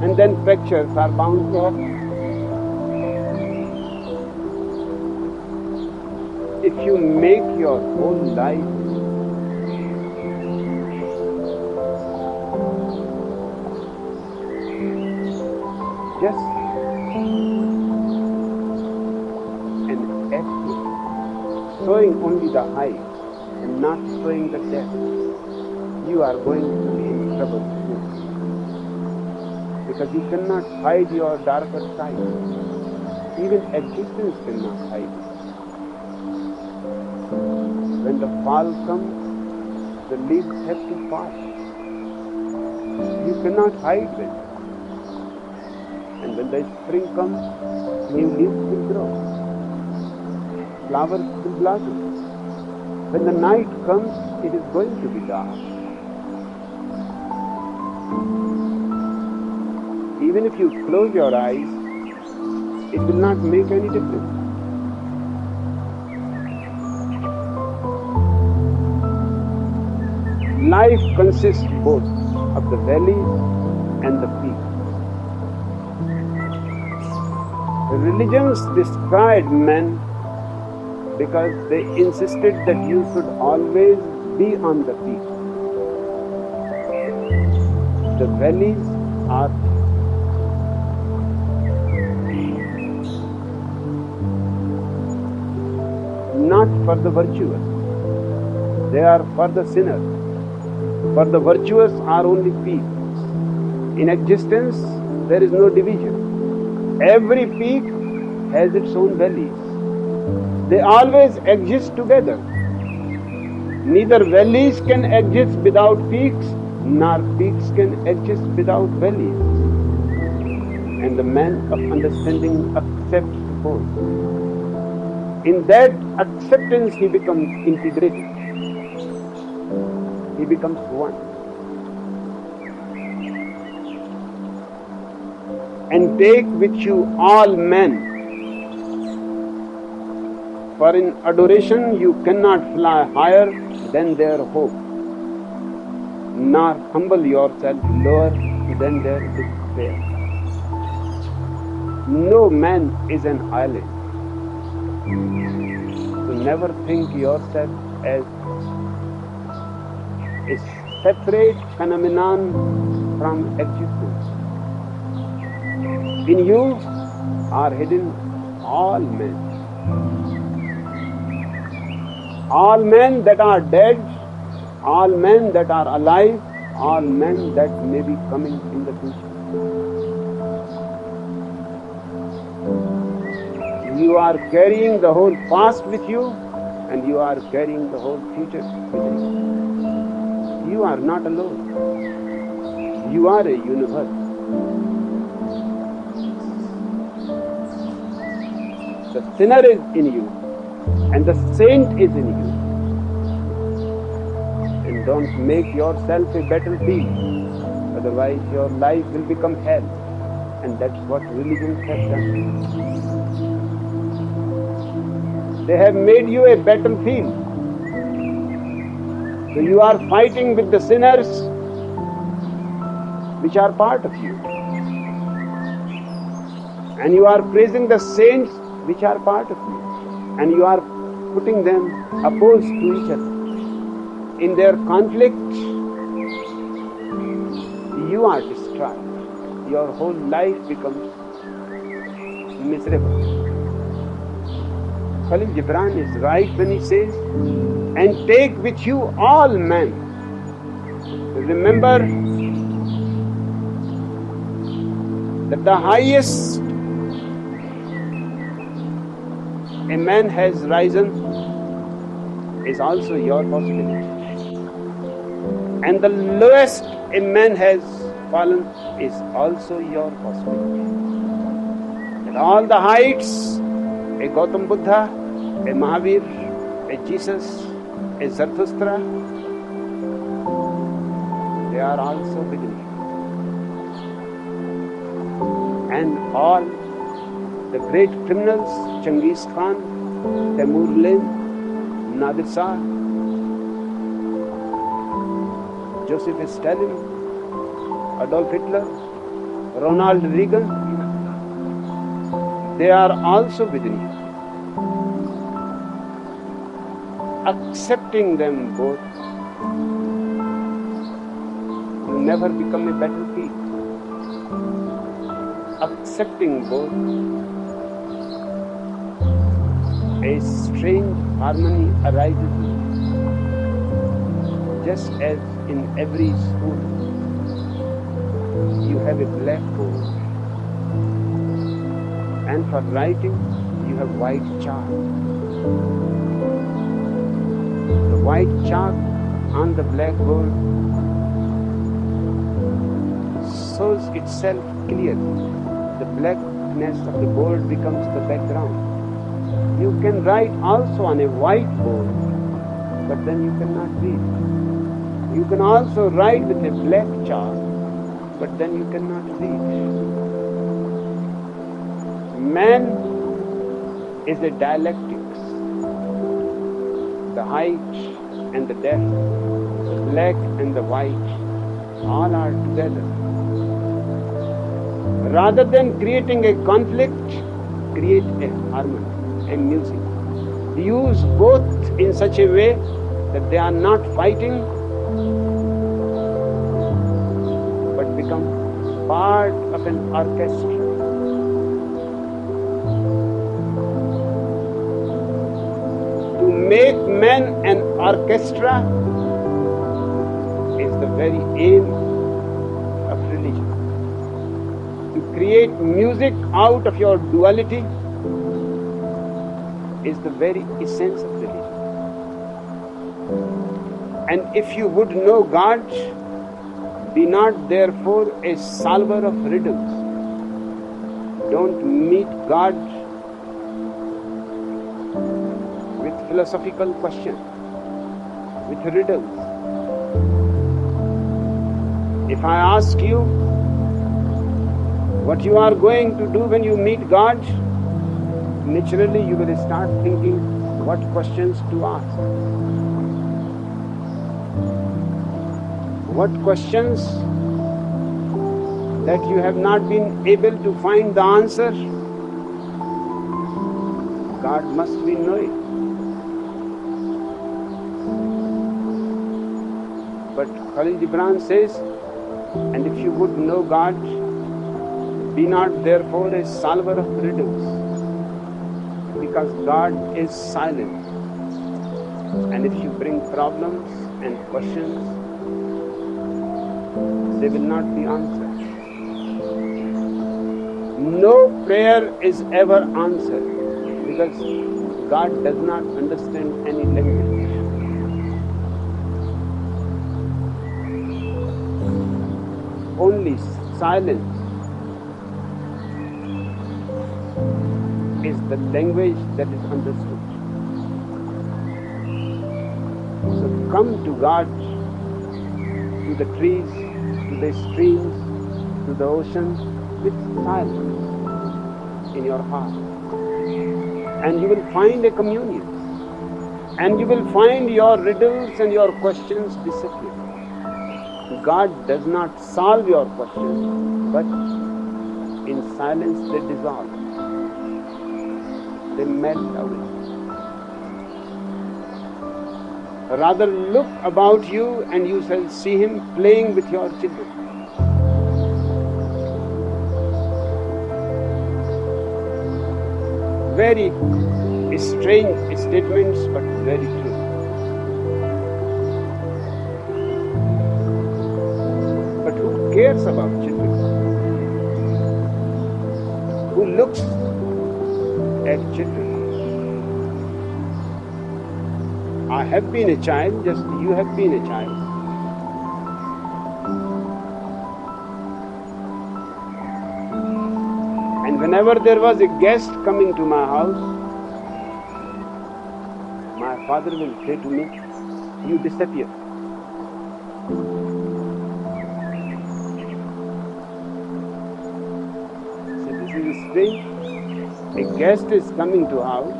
And then fractures are bound to happen. If you make your whole life just an acting, showing only the height and not showing the depth, you are going to be in trouble soon. Because you cannot hide your darker side. Even existence cannot hide it. When the fall comes, the leaves have to fall. You cannot hide them. And when the spring comes, new leaves will grow. Flowers will blossom. When the night comes, it is going to be dark. Even if you close your eyes, it will not make any difference. Life consists both of the valleys and the peaks. The religions destroyed men because they insisted that you should always be on the peak. The valleys are not for the virtuous, they are for the sinner. For the virtuous are only peaks. In existence, there is no division. Every peak has its own valleys. They always exist together. Neither valleys can exist without peaks, nor peaks can exist without valleys. And the man of understanding accepts both. In that acceptance, he becomes integrated. He becomes one. And take with you all men. For in adoration you cannot fly higher than their hope, nor humble yourself lower than their despair. No man is an island. So never think yourself as a separate phenomenon from existence. In you are hidden all men. All men that are dead, all men that are alive, all men that may be coming in the future. You are carrying the whole past with you, and you are carrying the whole future within you. You are not alone. You are a universe. The sinner is in you, and the saint is in you. And don't make yourself a battlefield, otherwise your life will become hell. And that's what religions have done. They have made you a battlefield. So you are fighting with the sinners which are part of you. And you are praising the saints which are part of you. And you are putting them opposed to each other. In their conflict, you are distraught. Your whole life becomes miserable. Khalil Gibran is right when he says, and take with you all men. Remember that the highest a man has risen is also your possibility. And the lowest a man has fallen is also your possibility. At all the heights, a Gautam Buddha, a Mahavir, a Jesus, a Zarathustra, they are also beginning. And all the great criminals, Genghis Khan, Timur Lenk, Nadir Shah, Joseph Stalin, Adolf Hitler, Ronald Reagan, they are also within you. Accepting them both, you never become a battlefield. Accepting both, a strange harmony arises. Just as in every school, you have a blackboard, and for writing, you have white chalk. The white chalk on the blackboard shows itself clearly. The blackness of the board becomes the background. You can write also on a white board, but then you cannot read. You can also write with a black chalk, but then you cannot read. Man is a dialectics. The height and the depth, the black and the white, all are together. Rather than creating a conflict, create a harmony, a music. Use both in such a way that they are not fighting, but become part of an orchestra. To make man an orchestra is the very aim of religion. To create music out of your duality is the very essence of religion. And if you would know God, be not therefore a solver of riddles. Don't meet God with philosophical questions, with riddles. If I ask you what you are going to do when you meet God, naturally you will start thinking what questions to ask. What questions that you have not been able to find the answer, God must be knowing. But Khalil Gibran says, and if you would know God, be not therefore a solver of riddles, because God is silent. And if you bring problems and questions, they will not be answered. No prayer is ever answered because God does not understand any language. Only silence is the language that is understood. So come to God, to the trees, to the streams, to the ocean with silence in your heart. And you will find a communion. And you will find your riddles and your questions disappear. God does not solve your questions, but in silence they dissolve. They melt away. Rather look about you and you shall see Him playing with your children. Very strange statements, but very true. But who cares about children? Who looks at children? I have been a child, just you have been a child. And whenever there was a guest coming to my house, my father will say to me, you disappear. So this is strange. A guest is coming to house.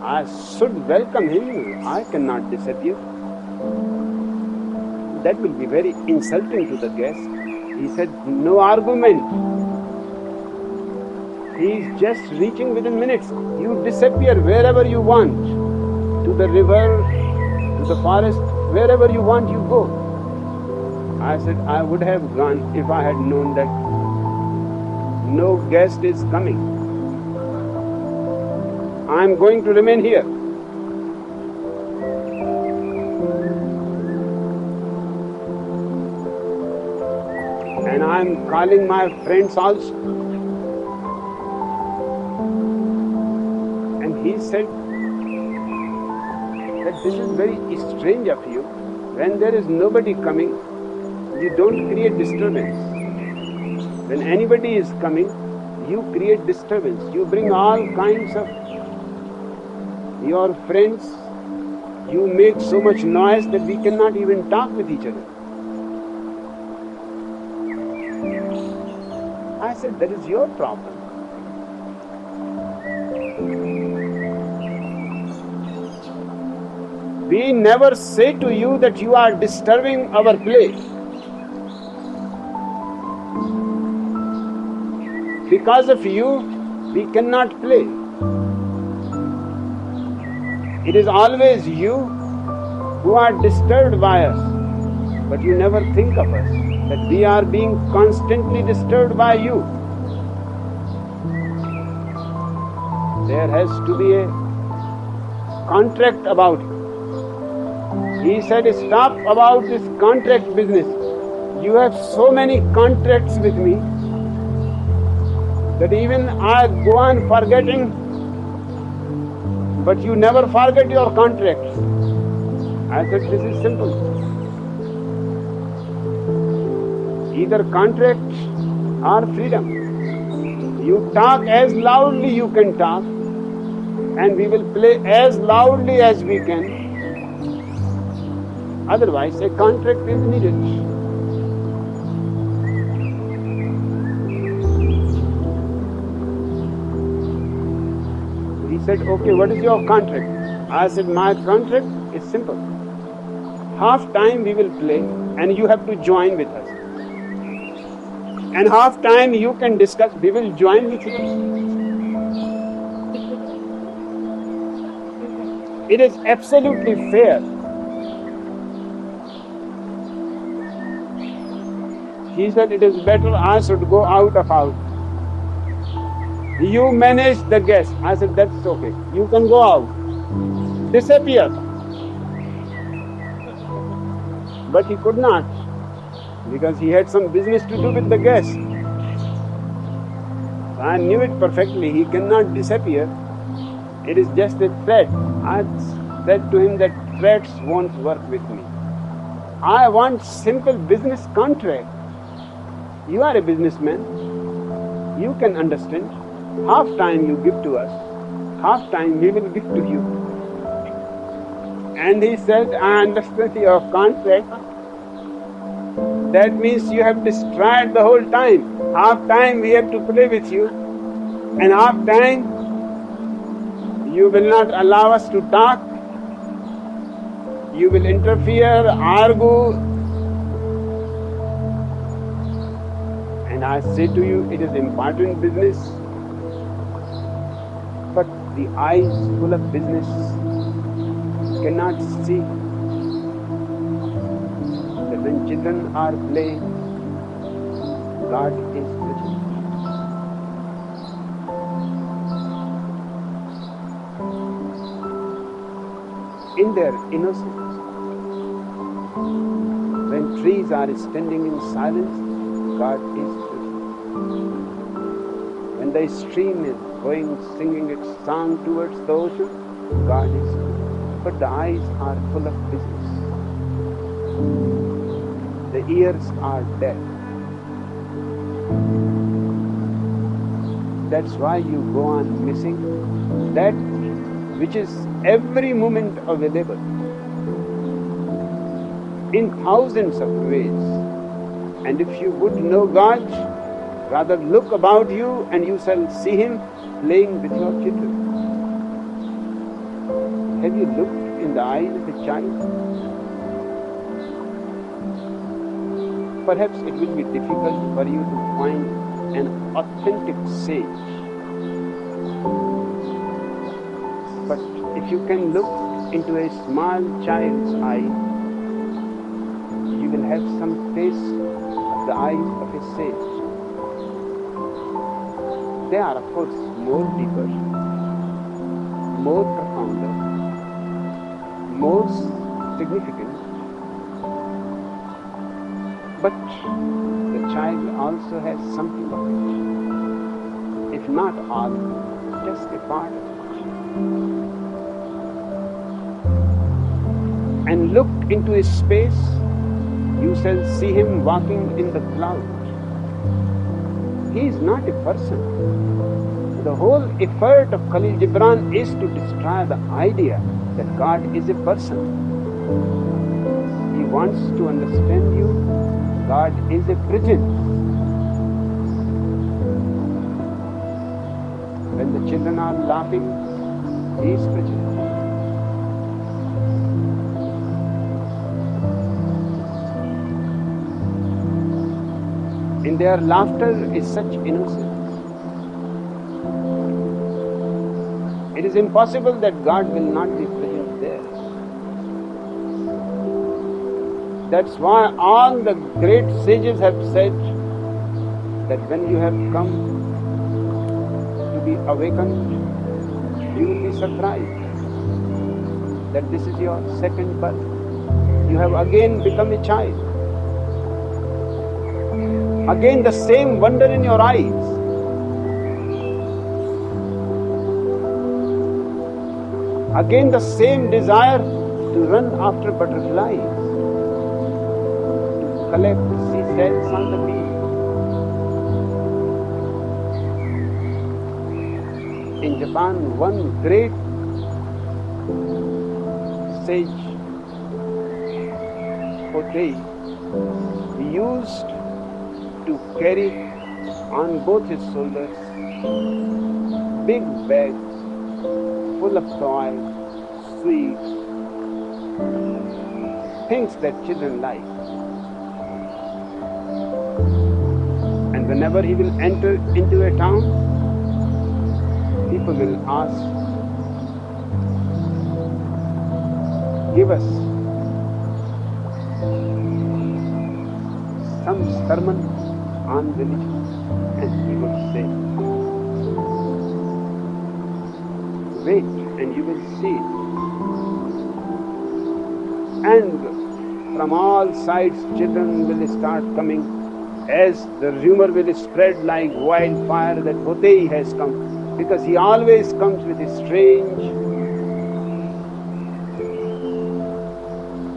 I should welcome him. I cannot disappear. That will be very insulting to the guest. He said, no argument. He is just reaching within minutes. You disappear wherever you want. To the river, to the forest, wherever you want, you go. I said, I would have gone if I had known that no guest is coming. I am going to remain here. And I am calling my friends also. And he said that this is very strange of you. When there is nobody coming, you don't create disturbance. When anybody is coming, you create disturbance. You bring all kinds of your friends. You make so much noise that we cannot even talk with each other. I said, that is your problem. We never say to you that you are disturbing our play. Because of you, we cannot play. It is always you who are disturbed by us, but you never think of us, that we are being constantly disturbed by you. There has to be a contract about it. He said, stop about this contract business. You have so many contracts with me that even I go on forgetting, but you never forget your contracts. I said, this is simple. Either contract or freedom. You talk as loudly you can talk, and we will play as loudly as we can. Otherwise, a contract is needed. He said, okay, what is your contract? I said, my contract is simple. Half time we will play and you have to join with us. And half time you can discuss, we will join with you. It is absolutely fair. He said, it is better I should go out of house. You manage the guest. I said, that's okay. You can go out. Disappear. But he could not, because he had some business to do with the guest. So I knew it perfectly. He cannot disappear. It is just a threat. I said to him that threats won't work with me. I want simple business contract. You are a businessman. You can understand. Half time you give to us, half time we will give to you. And he said, I understand your contract. That means you have destroyed the whole time. Half time we have to play with you, and half time you will not allow us to talk. You will interfere, argue. And I say to you, it is important business, but the eyes full of business cannot see that when children are playing, God is present. In their innocence, when trees are standing in silence, God is present. When the stream is going, singing its song towards the ocean, God is present. But the eyes are full of business. The ears are deaf. That's why you go on missing that which is every moment available in thousands of ways. And if you would know God, rather look about you and you shall see Him playing with your children. Have you looked in the eyes of a child? Perhaps it will be difficult for you to find an authentic sage. But if you can look into a small child's eye, you will have some taste of the eyes of a sage. They are, of course, more deeper, more profounder, more significant. But the child also has something of it. If not all, just a part of it. And look into his space, you shall see him walking in the clouds. He is not a person. The whole effort of Khalil Gibran is to destroy the idea that God is a person. He wants to understand you. God is a presence. When the children are laughing, He is present. In their laughter is such innocence. It is impossible that God will not be present there. That's why all the great sages have said that when you have come to be awakened, you will be surprised that this is your second birth. You have again become a child. Again the same wonder in your eyes. Again the same desire to run after butterflies, to collect seashells on the beach. In Japan, one great sage, Hotei, he used to carry on both his shoulders big bags full of toys, sweets, things that children like. And whenever he will enter into a town, people will ask, give us some sermon on religion, and he would say, wait and you will see it. And from all sides children will start coming, as the rumor will spread like wildfire that Bhotei has come, because he always comes with his strange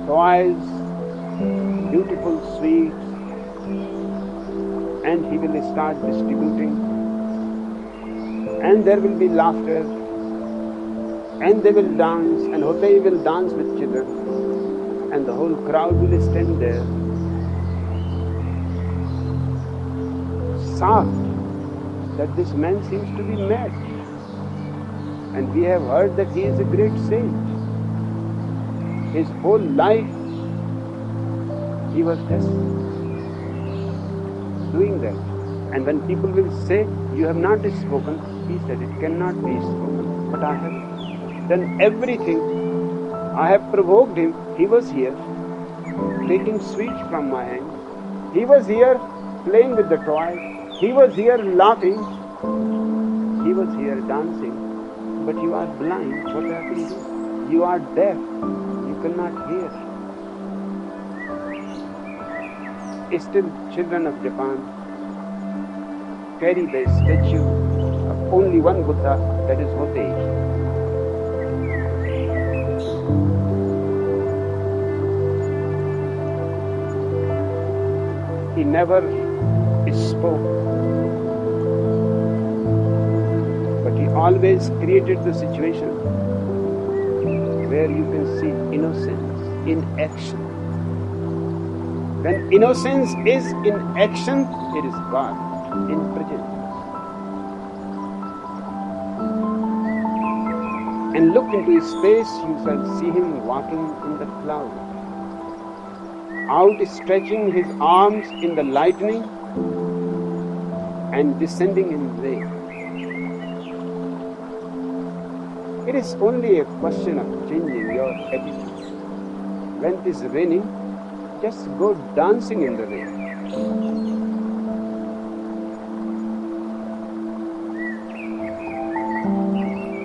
toys, beautiful sweets, and he will start distributing, and there will be laughter, and they will dance, and Bhotei will dance with children, and the whole crowd will stand there, shocked that this man seems to be mad. And we have heard that he is a great sage. His whole life he was just doing that. And when people will say, you have not spoken, he said, it cannot be spoken, but I have done everything. I have provoked him. He was here taking sweets from my hand. He was here playing with the toy. He was here laughing. He was here dancing. But you are blind. What happened? You are deaf. You cannot hear. Still, children of Japan carry the statue of only one Buddha, that is Bhotei. He never spoke, but he always created the situation where you can see innocence in action. When innocence is in action, it is God in presence. And look into his face, you shall see him walking in the cloud, outstretching his arms in the lightning and descending in rain. It is only a question of changing your attitude. When it is raining, just go dancing in the rain.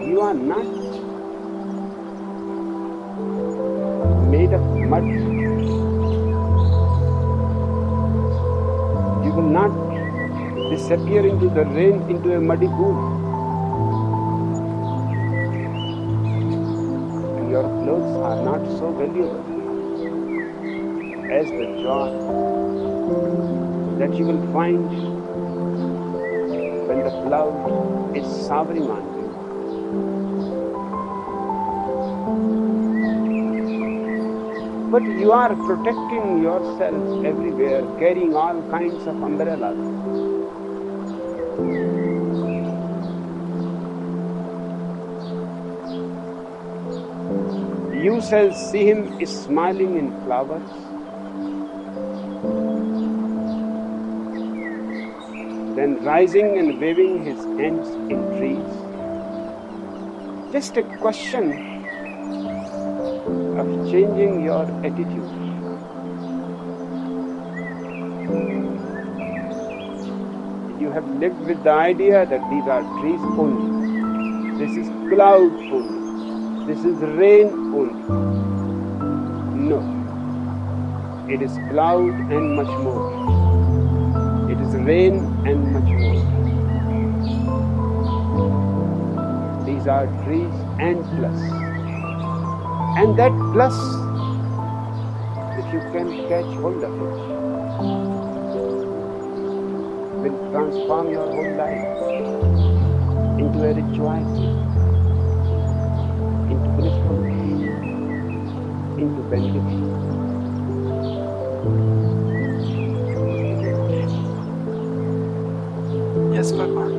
You are not made of mud. You will not disappear into the rain, into a muddy pool. And your clothes are not so valuable as the joy that you will find when the cloud is showering on you. But you are protecting yourself everywhere, carrying all kinds of umbrellas. You shall see him smiling in flowers, then rising and waving his hands in trees. Just a question of changing your attitude. You have lived with the idea that these are trees only, this is cloud only, this is rain only. No, it is cloud and much more. It is rain and much more. These are trees and plus. And that plus, if you can catch hold of it, will transform your whole life into a rejoicing, into blissfulness, into benediction. Yes, Bhagwan.